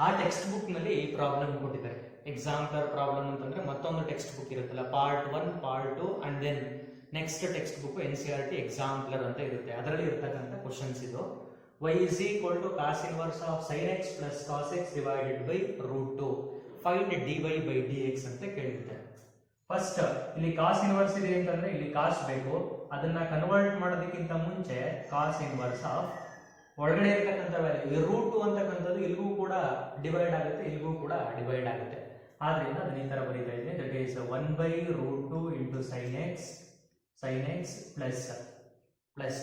ಆ ಟೆಕ್ಸ್ಟ್ ಬುಕ್ ನಲ್ಲಿ ಈ ಪ್ರಾಬ್ಲಮ್ ಕೊಟ್ಟಿದ್ದಾರೆ. ಎಕ್ಸಾಂಪಲರ್ ಪ್ರಾಬ್ಲಮ್ ಅಂತಂದ್ರೆ ಮತ್ತೊಂದು ಟೆಕ್ಸ್ಟ್ ಬುಕ್ ಇರುತ್ತಲ್ಲ, part 1 part 2 and then next text book NCERT exemplar ಅಂತ ಇರುತ್ತೆ. ಅದರಲ್ಲಿ ಇರ್ತಕ್ಕಂಥ ಕ್ವಶನ್ಸ್ ಇದು. y is equal to cos inverse of sin x plus cos x divided by root 2. Find dy by dx ಅಂತ ಕೇಳಿರುತ್ತೆ. First ಇಲ್ಲಿ cos inverse ಇದೆ ಅಂತಂದ್ರೆ ಇಲ್ಲಿ ಕಾಸ್ ಬೇಕು. ಅದನ್ನ ಕನ್ವರ್ಟ್ ಮಾಡೋದಕ್ಕಿಂತ ಮುಂಚೆ ಕಾಸ್ ಇನ್ವರ್ಸ್ ಆಫ್ ಒಳಗಡೆ ಇರತಕ್ಕಂಥ ವ್ಯಾಲ್ಯೂ ರೂಟ್ 2 ಅಂತಕ್ಕಂಥದ್ದು ಇಲ್ಲಿಗೂ ಕೂಡ ಡಿವೈಡ್ ಆಗುತ್ತೆ, ಇಲ್ಲಿಗೂ ಕೂಡ ಡಿವೈಡ್ ಆಗುತ್ತೆ. ಆದ್ರಿಂದ ಅದನ್ನ ಈ ತರ ಬರೀತಾ ಇದ್ದೀನಿ. That is 1 by root 2 into sin x plus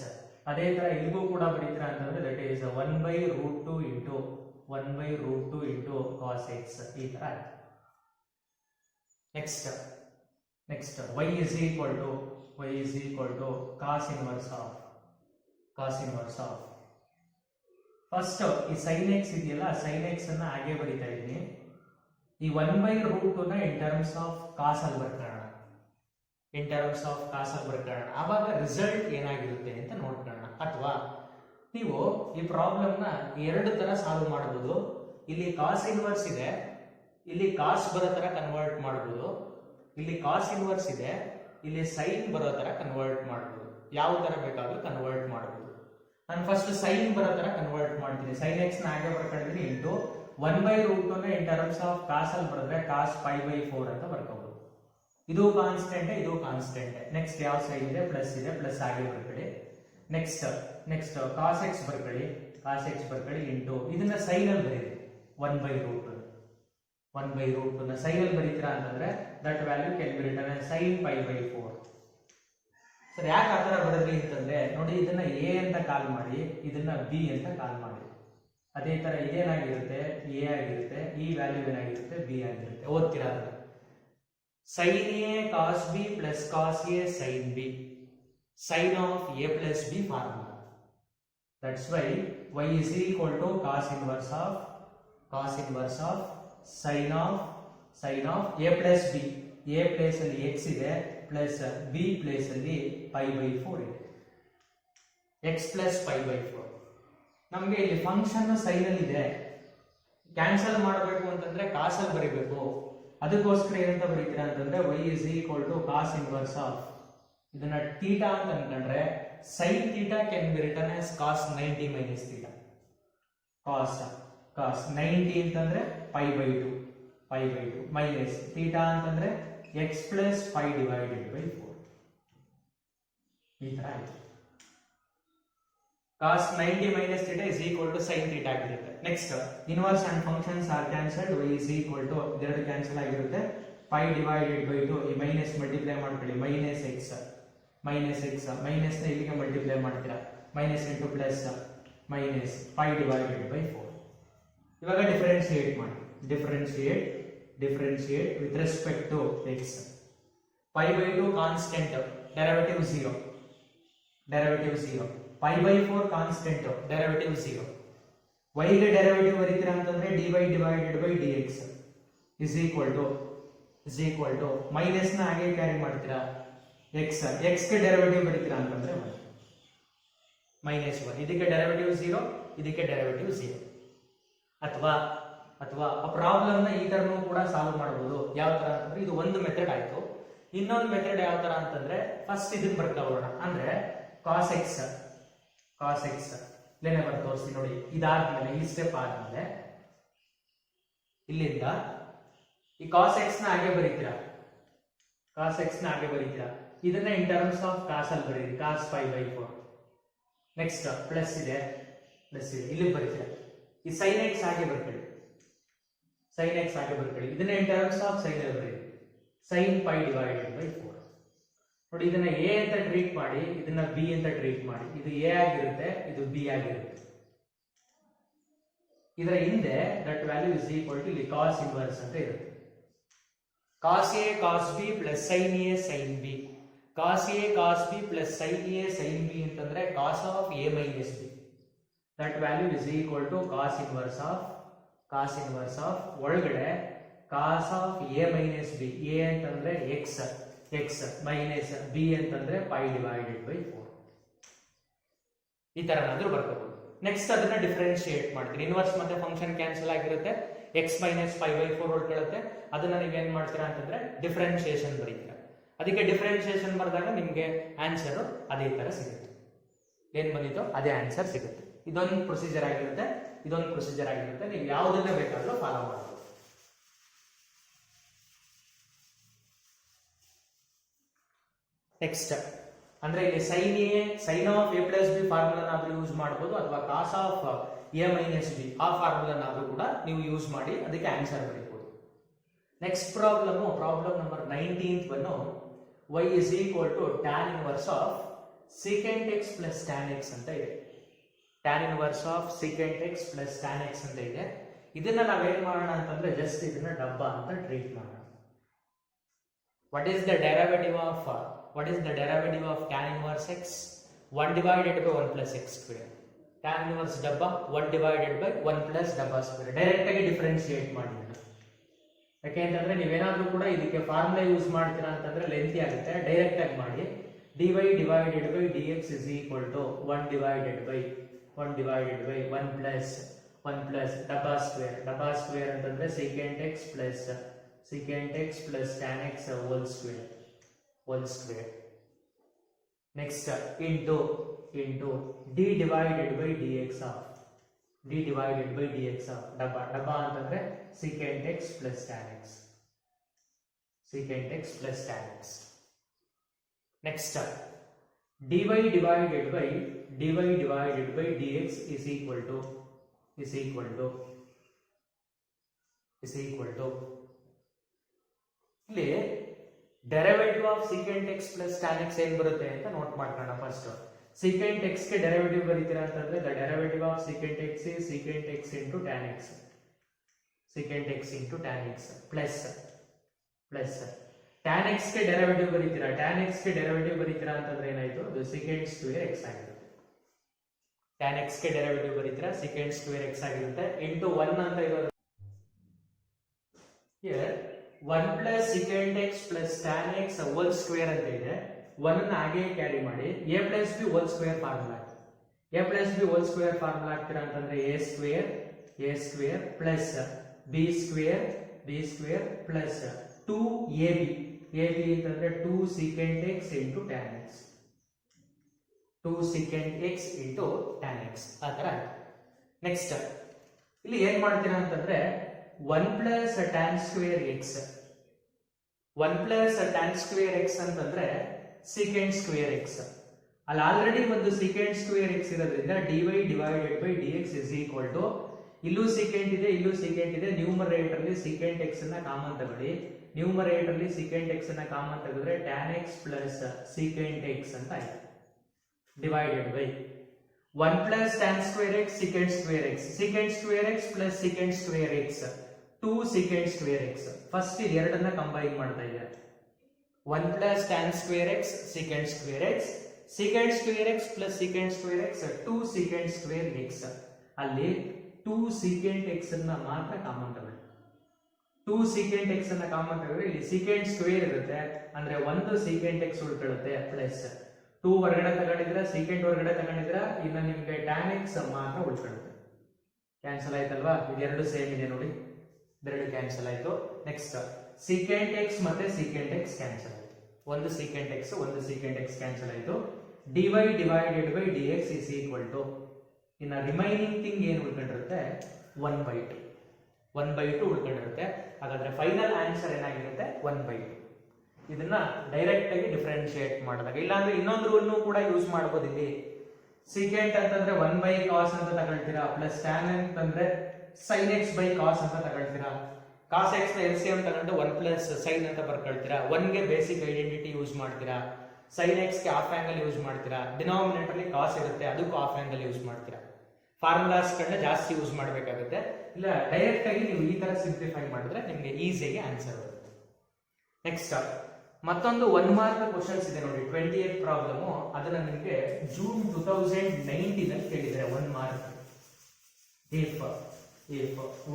ಅದೇ ತರ ಇಲ್ಲಿಗೂ ಕೂಡ ಬರೀತೀರಾ ಅಂತಂದ್ರೆ that is 1 by root 2 into cos x. ಈ ತರ ಆಯ್ತು. Next y is equal to cos inverse of first ಈ sin x ಇದೆಯಲ್ಲ, sin x ಅನ್ನ ಹಾಗೆ ಬರೀತಾ ಇದ್ದೀನಿ. ಈ 1 by root 2 ನ ಇನ್ ಟರ್ಮ್ಸ್ ಆಫ್ ಕಾಸ್ ಅಲ್ಲಿ ಬರ್ಕೊಳ್ಳೋಣ. ಆವಾಗ ರಿಸಲ್ಟ್ ಏನಾಗಿರುತ್ತೆ ಅಂತ ನೋಡ್ಕೊಳ್ಳೋಣ. ಅಥವಾ ನೀವು ಈ ಪ್ರಾಬ್ಲಮ್ ನ ಎರಡು ತರ ಸಾಲ್ವ್ ಮಾಡಬಹುದು. ಇಲ್ಲಿ ಕಾಸ್ ಇನ್ವರ್ಸ್ ಇದೆ, ಇಲ್ಲಿ ಕಾಸ್ ಬರೋ ತರ ಕನ್ವರ್ಟ್ ಮಾಡಬಹುದು. ಇಲ್ಲಿ ಕಾಸ್ ಇನ್ವರ್ಸ್ ಇದೆ, ಇಲ್ಲಿ ಸೈನ್ ಬರೋ ತರ ಕನ್ವರ್ಟ್ ಮಾಡಬಹುದು. ಯಾವ ತರ ಬೇಕಾದ್ರೂ ಕನ್ವರ್ಟ್ ಮಾಡಬಹುದು. ನಾನು ಫಸ್ಟ್ ಸೈನ್ ಬರೋ ತರ ಕನ್ವರ್ಟ್ ಮಾಡ್ತೀನಿ. ಸೈನ್ ಎಕ್ಸ್ ನ ಹಾಗೆ ಬರ್ಕೊಂಡಿದ್ದೀನಿ ಇಂಟು 1 by root 2 ನ ಇನ್ ಟರ್ಮ್ಸ್ ಆಫ್ ಕಾಸ್ ಅಲ್ಲಿ ಬರೆದ್ರೆ ಕಾಸ್ π by 4 ಅಂತ ಬರ್ಕೋಬಹುದು. ಇದು ಕಾನ್ಸ್ಟೆಂಟ್, ಇದು ಕಾನ್ಸ್ಟೆಂಟ್. ನೆಕ್ಸ್ಟ್ ಯಾವ ಸೈನ್ ಇದೆ, ಪ್ಲಸ್ ಇದೆ, ಪ್ಲಸ್ ಹಾಗೆ ಬರ್ಕೊಳ್ಳಿ. ನೆಕ್ಸ್ಟ್ ಕಾಸ್ ಎಕ್ಸ್ ಬರ್ಕೊಳ್ಳಿ ಇಂಟು ಇದನ್ನ ಸೈನ್ ಅಲ್ಲಿ ಬರೀರಿ 1 by root 2 ನ ಸೈನ್ ಅಲ್ಲಿ ಬರೀತೀರಾ ಅಂತಂದ್ರೆ that value can be return as sin π by 4. Sir ಯಾಕೆ ಆ ತರ ಬರೆದ್ರಿ ಅಂತಂದ್ರೆ ನೋಡಿ, ಇದನ್ನ ಎ ಅಂತ ಕಾಲ್ ಮಾಡಿ, ಇದನ್ನ ಬಿ ಅಂತ ಕಾಲ್ ಮಾಡಿ. ಅದೇ ತರ ಇದೇನಾಗಿರುತ್ತೆ, ಎ ಆಗಿರುತ್ತೆ, ಈ ವ್ಯಾಲ್ಯೂ ಏನಾಗಿರುತ್ತೆ, ಬಿ ಆಗಿರುತ್ತೆ. ಓದ್ತೀರಾ ಅದನ್ನ. sin a cos b plus cos a sin b, sin of a plus b formula. That's why y is equal to cos inverse of sin of a plus b. a place ಅಲ್ಲಿ x ಇದೆ, plus b place ಅಲ್ಲಿ π by 4 ಇದೆ. x plus π by 4. ನಮಗೆ ಇಲ್ಲಿ function sign ಅಲ್ಲಿ ಇದೆ, cancel ಮಾಡಬೇಕು ಅಂತಂದ್ರೆ ಕಾಸ್ ಅಲ್ಲಿ ಬರೀಬೇಕು. ಅದಕ್ಕೋಸ್ಕರ ಏನಂತ ಬರೀತೀರಾ ಅಂತಂದ್ರೆ y is equal to cos inverse of, ಇದನ್ನ ಥೀಟಾ ಅಂತ ಅನ್ಕೊಂಡ್ರೆ sin theta can be written as cos 90 minus theta. Cos cos 90 ಅಂತಂದ್ರೆ ಪೈ ಬೈ 2 ಮೈನಸ್ ಥೀಟಾ ಅಂತಂದ್ರೆ x plus pi divided by 4 ಈ ತರ ಆಯ್ತು. cos 90 minus theta is equal to sin theta ಆಗಿರುತ್ತೆ. Next inverse and functions are cancelled, y is equal to ಎರಡು cancel ಆಗಿರುತ್ತೆ, pi divided by 2 ಈ minus multiply ಮಾಡ್ಕೊಳ್ಳಿ, minus x minus ನ ಇಲ್ಲಿಗೆ ಮಲ್ಟಿಪ್ಲೈ ಮಾಡ್ತೀರಾ, minus into plus minus pi divided by 4. ಇವಾಗ differentiate ಮಾಡಿ, differentiate with respect to x. pi by 2 constant, derivative 0, pi by 4 constant, derivative 0. y ಗೆ derivative ಬರೀತೀರಾ ಅಂತಂದ್ರೆ dy divided by dx is equal to minus ನ ಹಾಗೆ carry ಮಾಡ್ತೀರಾ, x ಗೆ derivative ಬರೀತೀರಾ ಅಂತಂದ್ರೆ ಮೈನಸ್ 1, ಇದಕ್ಕೆ ಡೆರಿವೇಟಿವ್ 0, ಇದಕ್ಕೆ ಡೆರಿವೇಟಿವ್ 0. ಅಥವಾ ಆ ಪ್ರಾಬ್ಲಮ್ ನ ಈ ತರನೂ ಕೂಡ ಸಾಲ್ವ್ ಮಾಡಬಹುದು. ಯಾವ ತರ ಅಂತಂದ್ರೆ ಇದು ಒಂದು ಮೆಥಡ್ ಆಯ್ತು. ಇನ್ನೊಂದು ಮೆಥಡ್ ಯಾವ ತರ ಅಂತಂದ್ರೆ ಫಸ್ಟ್ ಇದನ್ನ ಬರ್ತಾ ಹೋಗೋಣ. ಅಂದ್ರೆ cos x ಇಲ್ಲೇನೆ ಬರ್ತಾ ತೋರಿಸ್ತೀನಿ ನೋಡಿ. ಇದಾದ್ಮೇಲೆ ಈ ಸ್ಟೆಪ್ ಆದ್ಮೇಲೆ ಇಲ್ಲಿಂದ ಈ cos x ನ ಹಾಗೆ ಬರೀತೀರಾ, ಇದನ್ನ ಇನ್ ಟರ್ಮ್ಸ್ ಆಫ್ ಕಾಸ್ ಅಲ್ಲಿ ಬರೀರಿ, cos pi by 4. Next plus ಇದೆ ಇಲ್ಲಿ ಬರೀತೀರಾ. ಈ sin x ಹಾಗೆ ಬರ್ಕೊಳ್ಳಿ, ಇದನ್ನ ಇನ್ ಟರ್ಮ್ಸ್ ಆಫ್ sin ಅಲ್ಲಿ ಬರೀರಿ, sin pi divided by 4. ನೋಡಿ ಇದನ್ನ a ಅಂತ ಟ್ರೀಟ್ ಮಾಡಿ, ಇದನ್ನ b ಅಂತ ಟ್ರೀಟ್ ಮಾಡಿ. ಇದು a ಆಗಿರುತ್ತೆ, ಇದು b ಆಗಿರುತ್ತೆ. ಇದರ ಹಿಂದೆ that value is equal to ಇಲ್ಲಿ cos ಇನ್ವರ್ಸ್ ಅಂತ ಇರುತ್ತೆ. cos a cos b plus sin a sin b, cos a cos b plus sin a sin b ಅಂತಂದ್ರೆ cos of a minus b. That value is equal to cos inverse of ಒಳಗಡೆ cos of a minus b. a ಅಂತಂದ್ರೆ x minus b ಅಂತಂದ್ರೆ pi divided by 4. ಈ ತರನಾದ್ರೂ ಬರ್ಕೋಬಹುದು. Next ಅದನ್ನ differentiate ಮಾಡ್ತೀರಿ. Inverse ಮತ್ತೆ ಫಂಕ್ಷನ್ ಕ್ಯಾನ್ಸಲ್ ಆಗಿರುತ್ತೆ, x ಮೈನಸ್ pi by 4 ಉಳ್ಕೊಳ್ಳುತ್ತೆ. ಅದನ್ನ ನೀವು ಏನ್ ಮಾಡ್ತೀರಾ ಅಂತಂದ್ರೆ ಡಿಫರೆನ್ಶಿಯೇಷನ್ ಬರೀತೀರಾ. ಅದಕ್ಕೆ ಡಿಫರೆನ್ಶಿಯೇಷನ್ ಬರೆದಾಗ ನಿಮ್ಗೆ ಆನ್ಸರ್ ಅದೇ ತರ ಸಿಗುತ್ತೆ, ಏನ್ ಬಂದಿತ್ತು ಅದೇ ಆನ್ಸರ್ ಸಿಗುತ್ತೆ. ಇದೊಂದು ಪ್ರೊಸೀಜರ್ ಆಗಿರುತ್ತೆ, ನೀವು ಯಾವುದನ್ನ ಬೇಕಾದ್ರೂ ಫಾಲೋ ಮಾಡಬಹುದು. ನೆಕ್ಸ್ಟ್ ಅಂದ್ರೆ ಇಲ್ಲಿ sine of a plus B ಫಾರ್ಮುಲಾನಾದ್ರೂ ಯೂಸ್ ಮಾಡಬಹುದು, ಅಥವಾ cos of a minus B ಆ ಫಾರ್ಮುಲಾನಾದ್ರೂ ಕೂಡ ನೀವು ಯೂಸ್ ಮಾಡಿ ಅದಕ್ಕೆ ಆನ್ಸರ್ ಬರೀಬಹುದು. ನೆಕ್ಸ್ಟ್ ಪ್ರಾಬ್ಲಮ್ ನಂಬರ್ 19th ಬನ್ನು y is equal to tan inverse of secant x plus tan x ಅಂತ ಇದೆ. tan inverse of secant x plus tan x ಅಂತ ಇದೆ. ಇದನ್ನ ನಾವೇನ್ ಮಾಡೋಣ ಅಂತಂದ್ರೆ ಜಸ್ಟ್ ಇದನ್ನ ಡಬ್ಬ ಅಂತ ಟ್ರೀಟ್ ಮಾಡೋಣ. What is the derivative of tan inverse x? 1 divided by 1 plus x square. tan inverse ಡಬ್ಬ 1 divided by 1 plus ಡಬ್ಬ ಸ್ಕ್ವೇರ್. ಡೈರೆಕ್ಟ್ ಆಗಿ ಡಿಫರೆನ್ಶಿಯೇಟ್ ಮಾಡಿ. ಯಾಕೆಂತಂದ್ರೆ ನೀವೇನಾದ್ರೂ ಕೂಡ ಇದಕ್ಕೆ ಫಾರ್ಮುಲಾ ಯೂಸ್ ಮಾಡ್ತೀರಾ ಅಂತಂದ್ರೆ ಲೆಂತಿ ಆಗುತ್ತೆ. ಡೈರೆಕ್ಟ್ ಆಗಿ ಮಾಡಿ. dy divided by dx is equal to 1 divided by 1 plus ಡಬ್ಬ ಸ್ಕ್ವೇರ್ ಅಂತಂದ್ರೆ secant x plus tan x whole square. Next into d divided by dx of ಡಬ್ಬ ಅಂತಂದ್ರೆ secant x plus tan x. Next dy divided by dx is equal to ಇಲ್ಲಿ derivative of secant x plus tan x ಏನ್ ಬರುತ್ತೆ ಅಂತ note ಮಾಡ್ಕೊಳ್ಳೋಣ. First secant x ಗೆ derivative ಬರೀತೀರಾ ಅಂತಂದ್ರೆ the derivative of secant x is secant x into tan x plus tan x ಗೆ derivative ಬರೀತೀರಾ ಅಂತಂದ್ರೆ ಏನಾಯ್ತು, ಅದು secant square x ಆಗಿರುತ್ತೆ. tan x ಗೆ ಡೆರಿವೇಟಿವ್ ಬರೀತೀರಾ secant square x ಆಗಿರುತ್ತೆ into 1 ಅಂತ ಇರೋದು. here 1 plus secant x plus tan x whole square ಅಂತ ಇದೆ. 1 ನ ಹಾಗೆ ಕ್ಯಾರಿ ಮಾಡಿ a plus b whole square formula ಹಾಕ್ತೀರಾ ಅಂತಂದ್ರೆ a square plus b square plus 2ab ಅಂತಂದ್ರೆ 2 secant x into tan x ಆ ತರ. ನೆಕ್ಸ್ಟ್ ಇಲ್ಲಿ ಏನ್ ಮಾಡ್ತೀರಾ ಅಂತಂದ್ರೆ 1 plus tan square x, 1 plus tan square x ಅಂತಂದ್ರೆ ಸೀಕೆಂಡ್ ಸ್ಕ್ವೇರ್ ಎಕ್ಸ್. ಅಲ್ಲಿ ಆಲ್ರೆಡಿ ಒಂದು ಸೀಕೆಂಡ್ ಸ್ಕ್ವೇರ್ ಎಕ್ಸ್ ಇರೋದ್ರಿಂದ dy divided by dx is equal to, ಇಲ್ಲೂ ಸೀಕೆಂಟ್ ಇದೆ, ಇಲ್ಲೂ ಸೀಕೆಂಟ್ ಇದೆ, ನ್ಯೂಮರೇಟರ್ ಅಲ್ಲಿ ಸೀಕೆಂಟ್ ಎಕ್ಸ್ ಅನ್ನ ಕಾಮನ್ ತಗೊಳ್ಳಿ. ನ್ಯೂಮರೇಟರ್ ಅಲ್ಲಿ ಸೀಕೆಂಟ್ ಎಕ್ಸ್ ಅನ್ನ ಕಾಮನ್ ತೆಗೆದ್ರೆ tan x plus secant x ಅಂತ ಆಯ್ತು, divided by 1 plus tan square x secant square x, secant square X plus secant square X 2 secant square X. First ಇದು ಎರಡನ್ನ combine ಮಾಡ್ತಾ ಇದ್ದಾರೆ. 1 plus tan square x secant square x, secant square X plus secant square X 2 secant square x. ಅಲ್ಲಿ 2 secant x ಅನ್ನ ಮಾತ್ರ common ತಗೊಳ್ಳಿ. 2 secant x ಅನ್ನ common ತಗೊಂಡ್ರೆ ಇಲ್ಲಿ ಸೀಕೆಂಟ್ ಸ್ಕ್ವೇರ್ ಇರುತ್ತೆ, ಅಂದ್ರೆ 1 ಸೀಕೆಂಟ್ ಎಕ್ಸ್ ಉಳ್ಕೊಳ್ಳುತ್ತೆ, ಪ್ಲಸ್ 2 ಹೊರಗಡೆ ತಗೊಂಡಿದ್ರ ಸೀಕೆಂಟ್ ಹೊರಗಡೆ ತಗೊಂಡಿದ್ರ ಇನ್ನು ನಿಮ್ಗೆ ಟ್ಯಾನ್ ಎಕ್ಸ್ ಮಾತ್ರ ಉಳ್ಕೊಳ್ಳುತ್ತೆ. ಕ್ಯಾನ್ಸಲ್ ಆಯ್ತಲ್ವಾ? ಇದೆರಡು ಸೇಮ್ ಇದೆ ನೋಡಿ, ಇದೆರಡು ಕ್ಯಾನ್ಸಲ್ ಆಯ್ತು. ನೆಕ್ಸ್ಟ್ ಸೀಕೆಂಟ್ ಎಕ್ಸ್ ಮತ್ತೆ ಸೀಕೆಂಟ್ ಎಕ್ಸ್ ಕ್ಯಾನ್ಸಲ್ ಆಯ್ತು, ಒಂದು ಸೀಕೆಂಟ್ ಎಕ್ಸ್ ಒಂದು ಸೀಕೆಂಟ್ ಎಕ್ಸ್ ಕ್ಯಾನ್ಸಲ್ ಆಯ್ತು. dy divided by dx is equal to, ಇನ್ನ ರಿಮೈನಿಂಗ್ ಥಿಂಗ್ ಏನು ಉಳ್ಕೊಂಡಿರುತ್ತೆ 1/2, 1/2 ಉಳ್ಕೊಂಡಿರುತ್ತೆ. ಹಾಗಾದ್ರೆ ಫೈನಲ್ ಆನ್ಸರ್ ಏನಾಗಿರುತ್ತೆ 1/2. ಇದನ್ನ ಡೈರೆಕ್ಟ್ ಆಗಿ ಡಿಫರೆನ್ಶಿಯೇಟ್ ಮಾಡಿದಾಗ, ಇಲ್ಲಾಂದ್ರೆ ಇನ್ನೊಂದು ರೂಲ್ ಕೂಡ ಯೂಸ್ ಮಾಡಬಹುದು. ಇಲ್ಲಿ ಸೀಕೆಂಟ್ ಅಂತಂದ್ರೆ 1/cos ಅಂತ ತಗೊಳ್ತೀರಾ, ಪ್ಲಸ್ ಟ್ಯಾನ್ ಅಂತಂದ್ರೆ sin x by cos ಅಂತ ತಗೊಳ್ತೀರಾ, cos x ನ LCM ತಗೊಂಡು 1 ಪ್ಲಸ್ sin ಅಂತ ಬರ್ಕೊಳ್ತೀರಾ. 1 ಗೆ ಬೇಸಿಕ್ ಐಡೆಂಟಿಟಿ ಯೂಸ್ ಮಾಡ್ತೀರಾ, sin x ಗೆ ಹಾಫ್ ಆಂಗಲ್ ಯೂಸ್ ಮಾಡ್ತೀರಾ, ಡಿನಾಮಿನೇಟರ್ ಅಲ್ಲಿ cos ಇರುತ್ತೆ ಅದಕ್ಕೂ ಹಾಫ್ ಆಂಗಲ್ ಯೂಸ್ ಮಾಡ್ತೀರಾ. ಫಾರ್ಮುಲಾಸ್ ಕಂಡ ಜಾಸ್ತಿ ಯೂಸ್ ಮಾಡಬೇಕಾಗುತ್ತೆ. ಇಲ್ಲ ಡೈರೆಕ್ಟ್ ಆಗಿ ನೀವು ಈ ತರ ಸಿಂಪ್ಲಿಫೈ ಮಾಡಿದ್ರೆ ನಿಮಗೆ ಈಸಿಯಾಗಿ ಆನ್ಸರ್ ಬರುತ್ತೆ. ನೆಕ್ಸ್ಟ್ ಮತ್ತೊಂದು 1 ಮಾರ್ಕ್ ಕ್ವಶನ್ಸ್ ಇದೆ ನೋಡಿ, 28th ಪ್ರಾಬ್ಲಮ್. ಅದನ್ನ ನಿಮಗೆ ಜೂನ್ 2019 ಅಲ್ಲಿ ಕೇಳಿದ್ದಾರೆ 1 mark. if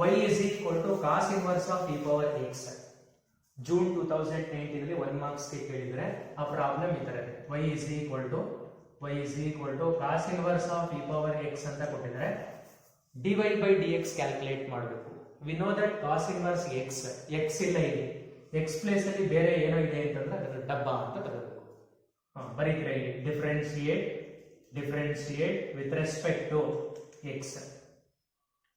y is equal to cos inverse of e power x, June 2019 ಅಲ್ಲಿ 1 ಮಾರ್ಕ್ಸ್ ಗೆ ಕೇಳಿದ್ರೆ ಆ ಪ್ರಾಬ್ಲಮ್ ಈ ತರ ಇದೆ. y is equal to cos inverse of e power x ಅಂತ ಕೊಟ್ಟಿದ್ದಾರೆ. dy by dx ಕ್ಯಾಲ್ಕುಲೇಟ್ ಮಾಡಬೇಕು. we know that cos inverse x ಇಲ್ಲ, ಇಲ್ಲಿ x ಪ್ಲೇಸ್ ಅಲ್ಲಿ ಬೇರೆ ಏನೋ ಇದೆ ಅಂತಂದ್ರೆ ಅದರ ಡಬ್ಬ ಅಂತ ತಗೋಬೇಕು. ಬರೀತೀರಾ ಇಲ್ಲಿ differentiate with respect to x.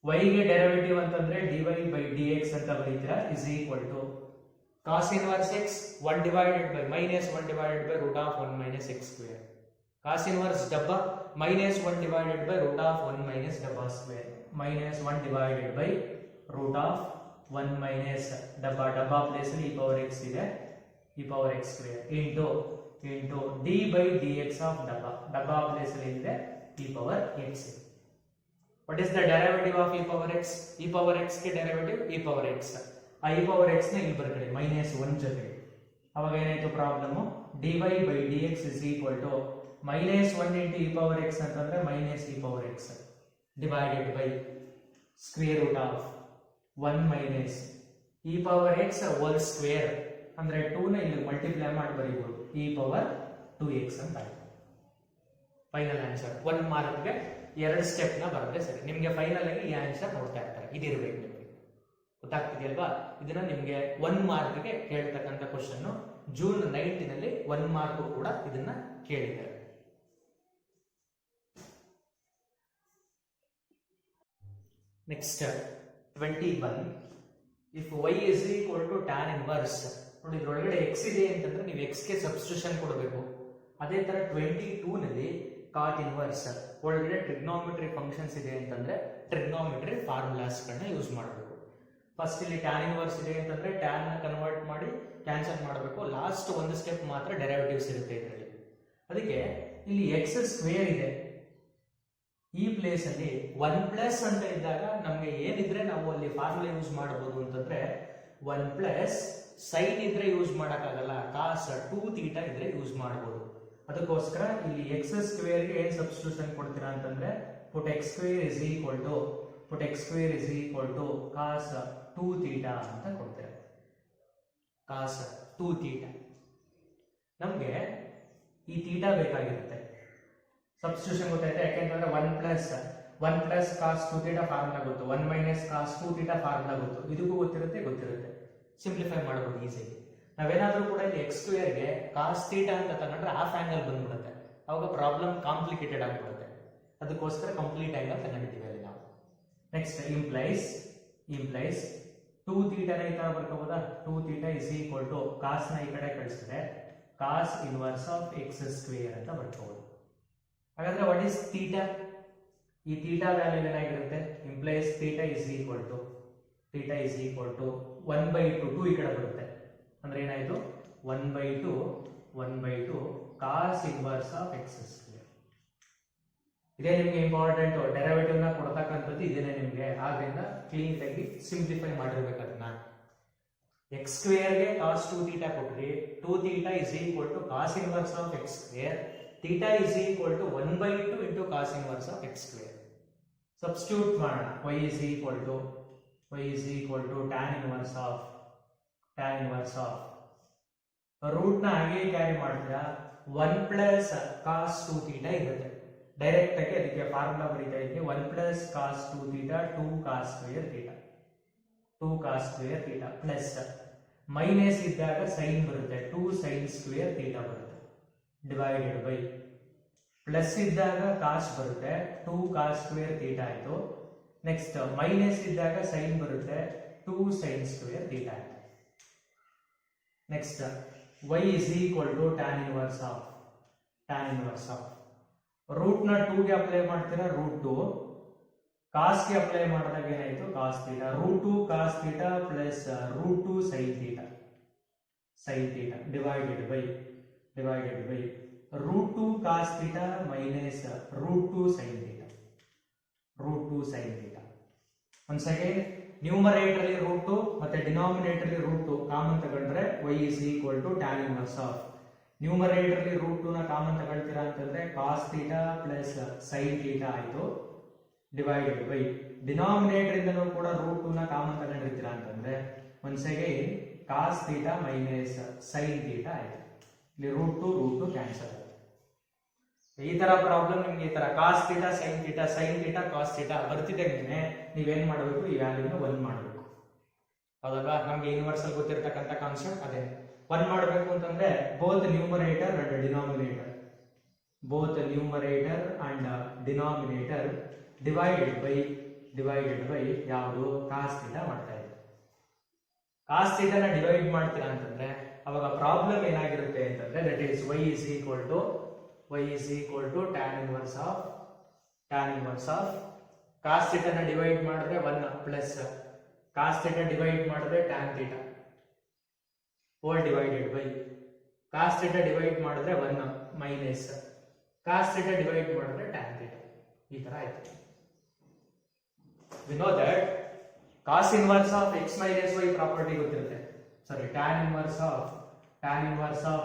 y ಗೆ ಡೆರಿವೇಟಿವ್ ಅಂತಂದ್ರೆ dy by dx ಅಂತ ಬರೀತೀರಾ is equal to cos inverse x 1 divided by minus 1 divided by root of 1 minus x square. Cos inverse ಡಬ್ಬ minus 1 divided by root of 1 minus ಡಬ್ಬ square. minus 1 divided by root of 1 minus ಡಬ್ಬ place ಅಲ್ಲಿ e power x ಇದೆ, e power x square into d by dx of ಡಬ್ಬ place ಅಲ್ಲಿ ಇದೆ e power x. What is the derivative of e power x? e power x ಗೆ derivative e power x. ಆ e power x ನ ಇಲ್ಲಿ ಬರ್ಕೊಳ್ಳಿ -1 ಜೊತೆ. ಅವಾಗ ಏನಾಯ್ತು problem, dy by dx is equal to -1 into e power x ಅಂತಂದ್ರೆ minus e power x divided by square root of 1 minus e power x whole square ಅಂದ್ರೆ 2 ನ ಇಲ್ಲಿ ಮಲ್ಟಿಪ್ಲೈ ಮಾಡಿ ಬರೀಬಹುದು e power 2x ಅಂತ ಆಯ್ತು. ಫೈನಲ್ ಆನ್ಸರ್ 1 ಮಾರ್ಕ್ ಗೆ 2 step ನ ಬರುತ್ತೆ ಸರಿ. ನಿಮಗೆ ಫೈನಲ್ ಆಗಿ ಈ ಆನ್ಸರ್ ನೋಡ್ತಾ ಇರ್ತಾರೆ, ಇದಿರಬೇಕು ನಿಮಗೆ. ಗೊತ್ತಾಗ್ತಿದೆಯಲ್ವಾ? ಇದನ್ನ ನಿಮಗೆ 1 ಮಾರ್ಕ್ ಗೆ ಕೇಳ್ತಕ್ಕಂಥ ಕ್ವಶನ್. ಜೂನ್ 19 ಅಲ್ಲಿ 1 ಮಾರ್ಕ್ ಕೂಡ ಇದನ್ನ ಕೇಳಿದ್ದಾರೆ. Next 21, if y is equal to tan inverse, ನೋಡಿ ಇದರೊಳಗಡೆ x ಇದೆ ಅಂತಂದ್ರೆ ನೀವು x ಗೆ ಸಬ್ಸ್ಟಿಟ್ಯೂಷನ್ ಕೊಡಬೇಕು. ಅದೇ ತರ 22 ನಲ್ಲಿ cot inverse ಒಳಗಡೆ ಟ್ರಿಗ್ನೋಮೆಟ್ರಿ ಫಂಕ್ಷನ್ಸ್ ಇದೆ ಅಂತಂದ್ರೆ ಟ್ರಿಗ್ನೋಮೆಟ್ರಿ ಫಾರ್ಮುಲಾಸ್ ಗಳನ್ನ ಯೂಸ್ ಮಾಡಬೇಕು. ಫಸ್ಟ್ ಇಲ್ಲಿ tan ಇನ್ವರ್ಸ್ ಇದೆ ಅಂತಂದ್ರೆ tan ನ ಕನ್ವರ್ಟ್ ಮಾಡಿ ಕ್ಯಾನ್ಸಲ್ ಮಾಡಬೇಕು. ಲಾಸ್ಟ್ ಒಂದು ಸ್ಟೆಪ್ ಮಾತ್ರ ಡೆರಿವೇಟಿವ್ಸ್ ಇರುತ್ತೆ ಇದರಲ್ಲಿ. ಅದಕ್ಕೆ ಇಲ್ಲಿ x ಸ್ಕ್ವೇರ್ ಇದೆ, ಈ ಪ್ಲೇಸ್ ಅಲ್ಲಿ 1 ಪ್ಲಸ್ ಅಂತ ಇದ್ದಾಗ ನಮಗೆ ಏನಿದ್ರೆ ನಾವು ಅಲ್ಲಿ ಫಾರ್ಮುಲಾ ಯೂಸ್ ಮಾಡಬಹುದು ಅಂತಂದ್ರೆ 1 ಪ್ಲಸ್ ಸೈನ್ ಇದ್ರೆ ಯೂಸ್ ಮಾಡಕ್ಕಾಗಲ್ಲ, ಕಾಸ್ 2 ಥೀಟಾ ಇದ್ರೆ ಯೂಸ್ ಮಾಡಬಹುದು. ಅದಕ್ಕೋಸ್ಕರ ಇಲ್ಲಿ x ಸ್ಕ್ವೇರ್ ಗೆ ಏನ್ ಸಬ್ಸ್ಟಿಟ್ಯೂಷನ್ ಕೊಡ್ತೀರಾ ಅಂತಂದ್ರೆ put x square is equal to cos 2 theta ಅಂತ ಕೊಡ್ತೀರಾ. cos 2 theta ನಮಗೆ ಈ ಥೀಟಾ ಬೇಕಾಗಿರುತ್ತೆ. ಸಬ್ಸ್ಟಿಟ್ಯೂಷನ್ ಗೊತ್ತಾಯ್ತಾ? ಯಾಕೆಂತಂದ್ರೆ 1 ಪ್ಲಸ್ cos 2 theta ಫಾರ್ಮುಲಾ ಗೊತ್ತು, 1 minus cos 2 theta ಫಾರ್ಮುಲಾ ಗೊತ್ತು, ಇದಕ್ಕೂ ಗೊತ್ತಿರುತ್ತೆ. ಸಿಂಪ್ಲಿಫೈ ಮಾಡಬಹುದು ಈಸಿಯಾಗಿ. ನಾವೇನಾದ್ರೂ ಕೂಡ ಇಲ್ಲಿ x ಸ್ಕ್ವೇರ್ ಗೆ cos theta ಅಂತ ತಗೊಂಡ್ರೆ ಹಾಫ್ ಆಂಗಲ್ ಬಂದ್ಬಿಡುತ್ತೆ, ಅವಾಗ ಪ್ರಾಬ್ಲಮ್ ಕಾಂಪ್ಲಿಕೇಟೆಡ್ ಆಗಿಬಿಡುತ್ತೆ. ಅದಕ್ಕೋಸ್ಕರ ಕಂಪ್ಲೀಟ್ ಆಂಗಲ್ ತಗೊಂಡಿದ್ದೀವಿ ಅಲ್ಲಿ ನಾವು. ನೆಕ್ಸ್ಟ್ ಇಂಪ್ಲೈಸ್ 2 ಥೀಟಾನ ಈ ತರ ಬರ್ಕೋಬೋದಾ 2 theta is equal to cos ನ ಈ ಕಡೆ ಕಳಿಸಿದ್ರೆ cos inverse of X square ಅಂತ ಬರ್ಕೋಬಹುದು. ಹಾಗಾದ್ರೆ ವಾಟ್ ಇಸ್ ಥೀಟಾ? ಈ ಥೀಟಾ ವ್ಯಾಲ್ಯೂ ಏನಾಗಿರುತ್ತೆ? Implies theta is equal to 1/2 ಈ ಕಡೆ ಬರುತ್ತೆ ಅಂದ್ರೆ ಏನಾಯ್ತು 1/2 cos inverse of X square. ಇದೇ ನಿಮ್ಗೆ ಇಂಪಾರ್ಟೆಂಟ್, ಡೆರಿವೇಟಿವ್ ನ ಕೊಡ್ತಕ್ಕಂಥದ್ದು ಇದೇನೆ ನಿಮ್ಗೆ. ಆದ್ರಿಂದ ಕ್ಲೀನ್ ಆಗಿ ಸಿಂಪ್ಲಿಫೈ ಮಾಡಿರ್ಬೇಕು ಅದನ್ನ. ಎಕ್ಸ್ ಸ್ಕ್ವೇರ್ ಗೆ ಕಾಸ್ 2 ಥೀಟಾ ಕೊಟ್ರಿ, 2 theta is equal to cos inverse of X square, theta is equal to 1/2 into cos inverse of X square. Substitute ಮಾಡೋಣ. y is equal to tan inverse of root ನ ಹಾಗೆ carry ಮಾಡಿದ್ರೆ 1 plus cos 2 theta ಇರುತ್ತೆ. Direct ಆಗಿ ಅದಕ್ಕೆ formula ಬರೀತಾ ಇದ್ದೆ 1 plus cos 2 theta 2 cos square theta plus minus ಇದ್ದಾಗ ಸೈನ್ ಬರುತ್ತೆ 2 ಸೈನ್ ಸ್ಕ್ವೇರ್ ಥೀಟಾ ಬರುತ್ತೆ ಡಿವೈಡೆಡ್ ಬೈ ಪ್ಲಸ್ ಇದ್ದಾಗ ಕಾಸ್ ಬರುತ್ತೆ 2 ಕಾಸ್ ಸ್ಕ್ವೇರ್ ಥೀಟಾ ಆಯ್ತು. ನೆಕ್ಸ್ಟ್ ಮೈನಸ್ ಇದ್ದಾಗ ಸೈನ್ ಬರುತ್ತೆ 2 ಸೈನ್ ಸ್ಕ್ವೇರ್ ಥೀಟಾ ಆಯ್ತು. Next y is equal to tan inverse of root ನ 2 ಗೆ ಅಪ್ಲೈ ಮಾಡ್ತೀರಾ √2, ಕಾಸ್ ಗೆ ಅಪ್ಲೈ ಮಾಡಿದಾಗ ಏನಾಯ್ತು cos theta, √2 cos theta plus √2 sine theta divided by √2 cos theta minus √2 sine theta. ಒಂದ್ ಸೆಕೆಂಡ್, ನ್ಯೂಮರೇಟರ್ ಅಲ್ಲಿ √2 ಮತ್ತೆ ಡಿನಾಮಿನೇಟರ್ ಅಲ್ಲಿ √2 ಕಾಮನ್ ತಗೊಂಡ್ರೆ y is equal to tan inverse of. Numerator ಅಲ್ಲಿ √2 ನ ಕಾಮನ್ ತಗೊಳ್ತೀರಾ ಅಂತಂದ್ರೆ cos theta plus sine theta ಆಯ್ತು ಡಿವೈಡೆಡ್ ಬೈ ಡಿನಾಮಿನೇಟರ್ ಇಂದನೂ ಕೂಡ √2 ನ ಕಾಮನ್ ತಗೊಂಡಿರ್ತೀರಾ ಅಂತಂದ್ರೆ ಒಂದ್ second cos theta minus sine theta ಆಯ್ತು. ಇಲ್ಲಿ √2 ಕ್ಯಾನ್ಸಲ್ ಆಗುತ್ತೆ. ಈ ತರ ಪ್ರಾಬ್ಲಮ್ ನಿಮ್ಗೆ ಈ ತರ cos theta sine theta cos theta ಬರ್ತಿದೆ ಅಂದ್ರೆ ನೀವೇನ್ ಮಾಡಬೇಕು, ಈ ವ್ಯಾಲ್ಯೂನ 1 ಮಾಡಬೇಕು. ಹೌದಲ್ವಾ? ನಮ್ಗೆ ಯೂನಿವರ್ಸಲ್ ಗೊತ್ತಿರತಕ್ಕಂತ ಕಾನ್ಸೆಪ್ಟ್ ಅದೇ 1 ಮಾಡಬೇಕು ಅಂತಂದ್ರೆ both numerator and denominator divided by ಯಾವುದು ಕಾಸ್ ಥೀಟಾ ಮಾಡ್ತಾ ಇದೆ. ಕಾಸ್ ಥೀಟಾನ ಡಿವೈಡ್ ಮಾಡ್ತೀರಾ ಅಂತಂದ್ರೆ ಅವಾಗ ಪ್ರಾಬ್ಲಮ್ ಏನಾಗಿರುತ್ತೆ ಅಂತಂದ್ರೆ that is y is equal to tan inverse of cos theta ನ ಡಿವೈಡ್ ಮಾಡಿದ್ರೆ 1 ಪ್ಲಸ್ cos theta ಡಿವೈಡ್ ಮಾಡಿದ್ರೆ tan theta hole divided by cos theta divide ಮಾಡಿದ್ರೆ 1 ಮೈನಸ್ cos theta ಡಿವೈಡ್ ಮಾಡಿದ್ರೆ tan theta. ಈ ತರ ಆಯ್ತು. we know that cos inverse of x minus y property ಗೊತ್ತಿರುತ್ತೆ. ಸಾರಿ, tan inverse of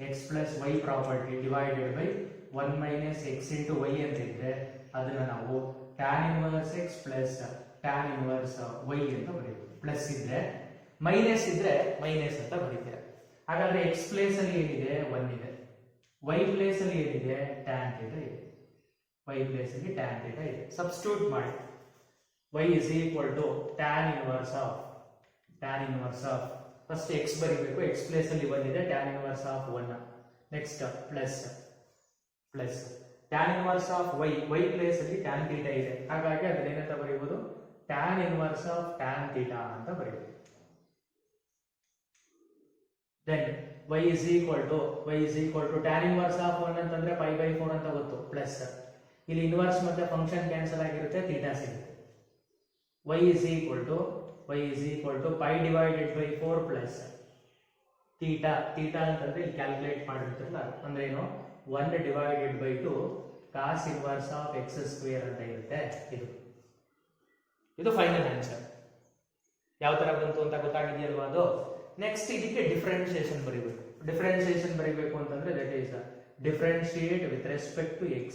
x plus y property divided by 1 minus x into y ಅಂತ ಇದ್ರೆ ಅದನ್ನ ನಾವು tan inverse x plus tan inverse y ಅಂತ ಬರೀತೀವಿ. Plus ಇದ್ರೆ minus ಅಂತ ಬರೀತೀವಿ. ಹಾಗಾದ್ರೆ x place ಅಲ್ಲಿ ಏನಿದೆ 1 ಇದೆ, y ಪ್ಲೇಸ್ ಅಲ್ಲಿ ಏನಿದೆ tan ಥೀಟಾ ಇದೆ. ಸಬ್ಸ್ಟಿಟ್ಯೂಟ್ ಮಾಡಿ y is equal to tan inverse of first x ಬರೀಬೇಕು, x ಪ್ಲೇಸ್ ಅಲ್ಲಿ 1 ಇದೆ, tan inverse of 1. Next plus tan inverse of y place ಅಲ್ಲಿ tan ಥೀಟಾ ಇದೆ. ಹಾಗಾಗಿ ಅದನ್ನ ಏನಂತ ಬರೀಬಹುದು, tan inverse of tan theta ಅಂತ ಬರೀಬಹುದು. Then y is equal to tan inverse of 1 ಅಂತಂದ್ರೆ π/4 ಅಂತ ಗೊತ್ತು, ಪ್ಲಸ್ ಇಲ್ಲಿ ಇನ್ವರ್ಸ್ ಮತ್ತೆ ಫಂಕ್ಷನ್ ಕ್ಯಾನ್ಸಲ್ ಆಗಿರುತ್ತೆ, ಥೀಟಾ ಸಿಗುತ್ತೆ. y is equal to pi divided by 4 plus theta ಅಂತಂದ್ರೆ ಇಲ್ಲಿ ಕ್ಯಾಲ್ಕುಲೇಟ್ ಮಾಡಿರ್ತೀರಲ್ಲ ಅಂದ್ರೆ ಏನು 1 divided by 2 cos inverse of x square ಅಂತ ಇರುತ್ತೆ. ಇದು ಫೈನಲ್ ಆನ್ಸರ್. ಯಾವ ತರ ಬಂತು ಅಂತ ಗೊತ್ತಾಗಿದೆಯಲ್ವಾ ಅದು. ನೆಕ್ಸ್ಟ್ ಇದಕ್ಕೆ ಡಿಫರೆನ್ಸಿಯೇಷನ್ ಬರೀಬೇಕು ಅಂತಂದ್ರೆ that is differentiate with respect to x.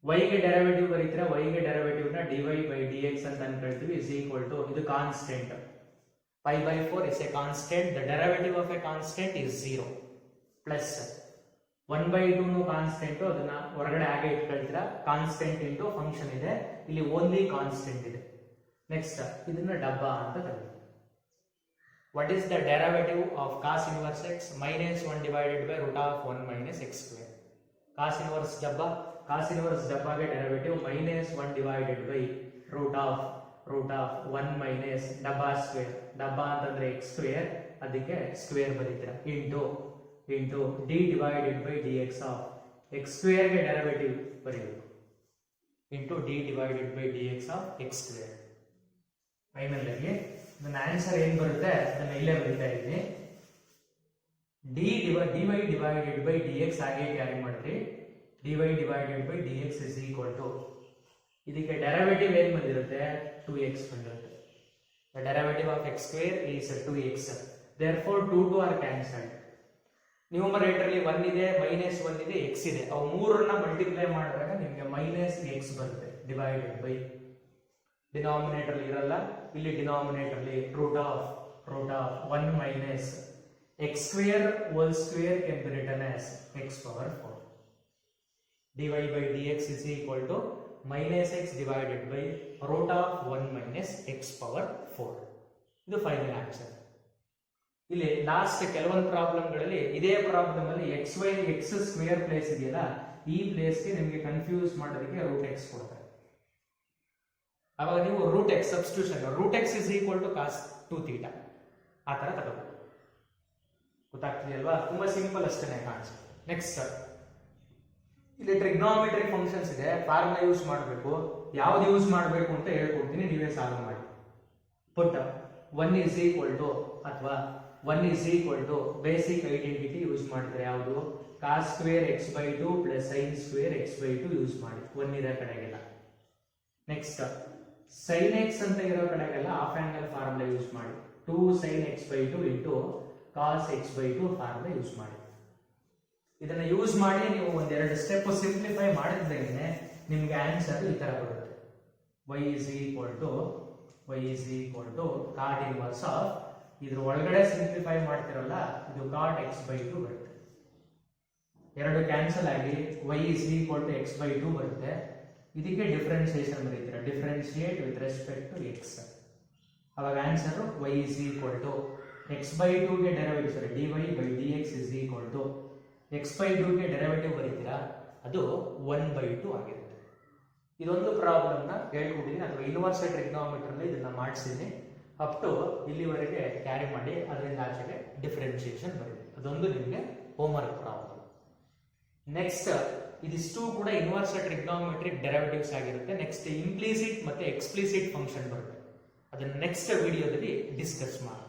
y ಗೆ ಡೆರಿವೇಟಿವ್ ಬರೀತೀರಾ, y ಗೆ ಡೆರಿವೇಟಿವ್ ನ dy by dx ಅಂತ ಅನ್ಕೊಳ್ತೀವಿ is equal to ಇದು constant π/4 is a constant, the derivative of a constant is 0 plus 1/2 ನು ಕಾನ್ಸ್ಟೆಂಟ್, ಅದನ್ನ ಹೊರಗಡೆ ಹಾಗೆ ಇಟ್ಕೊಳ್ತೀರಾ, ಕಾನ್ಸ್ಟೆಂಟ್ ಇಂಟು ಫಂಕ್ಷನ್ ಇದೆ, ಇಲ್ಲಿ ಓನ್ಲಿ ಕಾನ್ಸ್ಟೆಂಟ್ ಇದೆ. ನೆಕ್ಸ್ಟ್ ಇದನ್ನ ಡಬ್ಬಾ ಅಂತ ಕರೀತೀವಿ. what is the derivative of cos inverse x minus 1 divided by root of 1 minus x square. cos inverse ಡಬ್ಬಾ ಕಾಸ್ ಇನ್ವರ್ಸ್ ಡಬ್ಬಾಗೆ derivative -1 divided by root of 1 minus ಡಬ್ಬಾ square. ಡಬ್ಬಾ ಅಂತಂದ್ರೆ ಎಕ್ಸ್ ಸ್ಕ್ವೇರ್, ಅದಕ್ಕೆ ಸ್ಕ್ವೇರ್ ಬರೀತೀರಾ, into D divided by D X of X ಸ್ಕ್ವೇರ್ಗೆ derivative ಬರೀಬೇಕು, into D divided by D X of X square. Final ಆಗಿ ನನ್ನ ಆನ್ಸರ್ ಏನ್ ಬರುತ್ತೆ ಅದನ್ನ ಇಲ್ಲೇ ಬರೀತಾ ಇದ್ದೀನಿ. dy divided by dx ಹಾಗೆ ಕ್ಯಾರಿ ಮಾಡ್ರಿ. dy divided by dx is equal to ಇದಕ್ಕೆ ಡೆರಿವೇಟಿವ್ ಏನು ಬಂದಿರುತ್ತೆ 2x ಬಂದಿರುತ್ತೆ. The derivative of x square is 2x. Therefore 2 are cancelled. Numerator ಅಲ್ಲಿ 1 ಇದೆ, -1 ಇದೆ, x ಇದೆ. ಅವು ಮೂರನ್ನ ಮಲ್ಟಿಪ್ಲೈ ಮಾಡಿದಾಗ ನಿಮಗೆ -x ಬರುತ್ತೆ ಡಿವೈಡೆಡ್ ಬೈ. ಡಿನಾಮಿನೇಟರ್ ಇರಲ್ಲ, ಇಲ್ಲಿ ಡಿನಾಮಿನೇಟರ್ ಅಲ್ಲಿ root of 1 minus x square whole square can be written as x power 4. dy by dx is equal to -x divided by root of 1 minus x power 4. ಇದು final answer. ಇಲ್ಲಿ last ಕೆಲವೊಂದು ಪ್ರಾಬ್ಲಮ್ಗಳಲ್ಲಿ ಇದೇ problem ಅಲ್ಲಿ x square place ಇದೆಯಲ್ಲ, ಈ ಪ್ಲೇಸ್ಗೆ ನಿಮಗೆ confuse ಮಾಡೋದಕ್ಕೆ √x ಕೊಡ್ತಾರೆ. ಅವಾಗ ನೀವು √x substitution √x is equal to cos 2 theta ಆ ತರ ತಗೋಬೇಕು. ಗೊತ್ತಾಗ್ತಿದೆಯಲ್ವಾ? ತುಂಬಾ ಸಿಂಪಲ್ ಅಷ್ಟೇ ಕಾಣಿಸುತ್ತೆ. ನೆಕ್ಸ್ಟ್ ಇಲ್ಲಿ ಟ್ರಿಗ್ನೋಮೆಟ್ರಿ ಫಂಕ್ಷನ್ಸ್ ಇದೆ, ಫಾರ್ಮುಲಾ ಯೂಸ್ ಮಾಡಬೇಕು. ಯಾವ್ದು ಯೂಸ್ ಮಾಡಬೇಕು ಅಂತ ಹೇಳ್ಕೊಡ್ತೀನಿ, ನೀವೇ ಸಾಲ್ವ್ ಮಾಡಿ. ಪುಟ್ 1 is equal to ಅಥವಾ 1 is equal to basic identity use ಮಾಡಿದ್ರೆ ಯಾವುದು cos square x/2 plus sin square x/2 use ಮಾಡಿ 1 ಇರೋ ಕಡೆಗೆಲ್ಲ. ನೆಕ್ಸ್ಟ್ sin x ಅಂತ ಇರೋ ಕಡೆಗೆಲ್ಲ ಹಾಫ್ ಆಂಗಲ್ ಫಾರ್ಮುಲಾ ಯೂಸ್ ಮಾಡಿ 2 sin x/2 into cos x/2 formula use ಮಾಡಿ. ಇದನ್ನ ಯೂಸ್ ಮಾಡಿ ನೀವು ಒಂದೆರಡು ಸ್ಟೆಪ್ ಸಿಂಪ್ಲಿಫೈ ಮಾಡಿದ್ರೆ ನಿಮ್ಗೆ ಆನ್ಸರ್ ಈ ತರ ಬರುತ್ತೆ. y is equal to cot inverse of ಇದ್ರ ಒಳಗಡೆ ಸಿಂಪ್ಲಿಫೈ ಮಾಡ್ತಿರಲ್ಲ, ಇದು cot x/2 ಬರುತ್ತೆ. ಎರಡು ಕ್ಯಾನ್ಸಲ್ ಆಗಿ y is equal to x/2 ಬರುತ್ತೆ. ಇದಕ್ಕೆ ಡಿಫರೆನ್ಸಿಯೇಷನ್ ಬರೀತೀರಾ, differentiate with respect to x. ಅವಾಗ answer y is equal to x/2 ಗೆ derivative dy by dx is equal to x/2 ಗೆ ಡೆರಿವೇಟಿವ್ ಬರೀತೀರಾ, ಅದು 1/2 ಆಗಿರುತ್ತೆ. ಇದೊಂದು ಪ್ರಾಬ್ಲಮ್ ನ ಹೇಳ್ಕೊಟ್ಟಿದ್ದೀನಿ, ಅಥವಾ ಇನ್ವರ್ಸ್ ಟ್ರಿಗ್ನೋಮೆಟ್ರಿ ಅಲ್ಲಿ ಇದನ್ನ ಮಾಡಿಸಿದ್ದೀನಿ. ಅಪ್ ಟು ಇಲ್ಲಿವರೆಗೆ ಕ್ಯಾರಿ ಮಾಡಿ ಅದರಿಂದ ಆಚೆಗೆ ಡಿಫರೆನ್ಸಿಯೇಷನ್ ಬರುತ್ತೆ. ಅದೊಂದು ನಿಮಗೆ ಹೋಮ್ವರ್ಕ್ ಪ್ರಾಬ್ಲಮ್. ನೆಕ್ಸ್ಟ್ ಇದಿಷ್ಟು ಕೂಡ ಇನ್ವರ್ಸ್ ಟ್ರಿಗ್ನೋಮೆಟ್ರಿಕ್ ಡೆರಿವೇಟಿವ್ಸ್ ಆಗಿರುತ್ತೆ. ನೆಕ್ಸ್ಟ್ ಇಂಪ್ಲಿಸಿಟ್ ಮತ್ತೆ ಎಕ್ಸ್ಪ್ಲಿಸಿಟ್ ಫಂಕ್ಷನ್ ಬರುತ್ತೆ, ಅದನ್ನ ನೆಕ್ಸ್ಟ್ ವಿಡಿಯೋದಲ್ಲಿ ಡಿಸ್ಕಸ್ ಮಾಡೋಣ.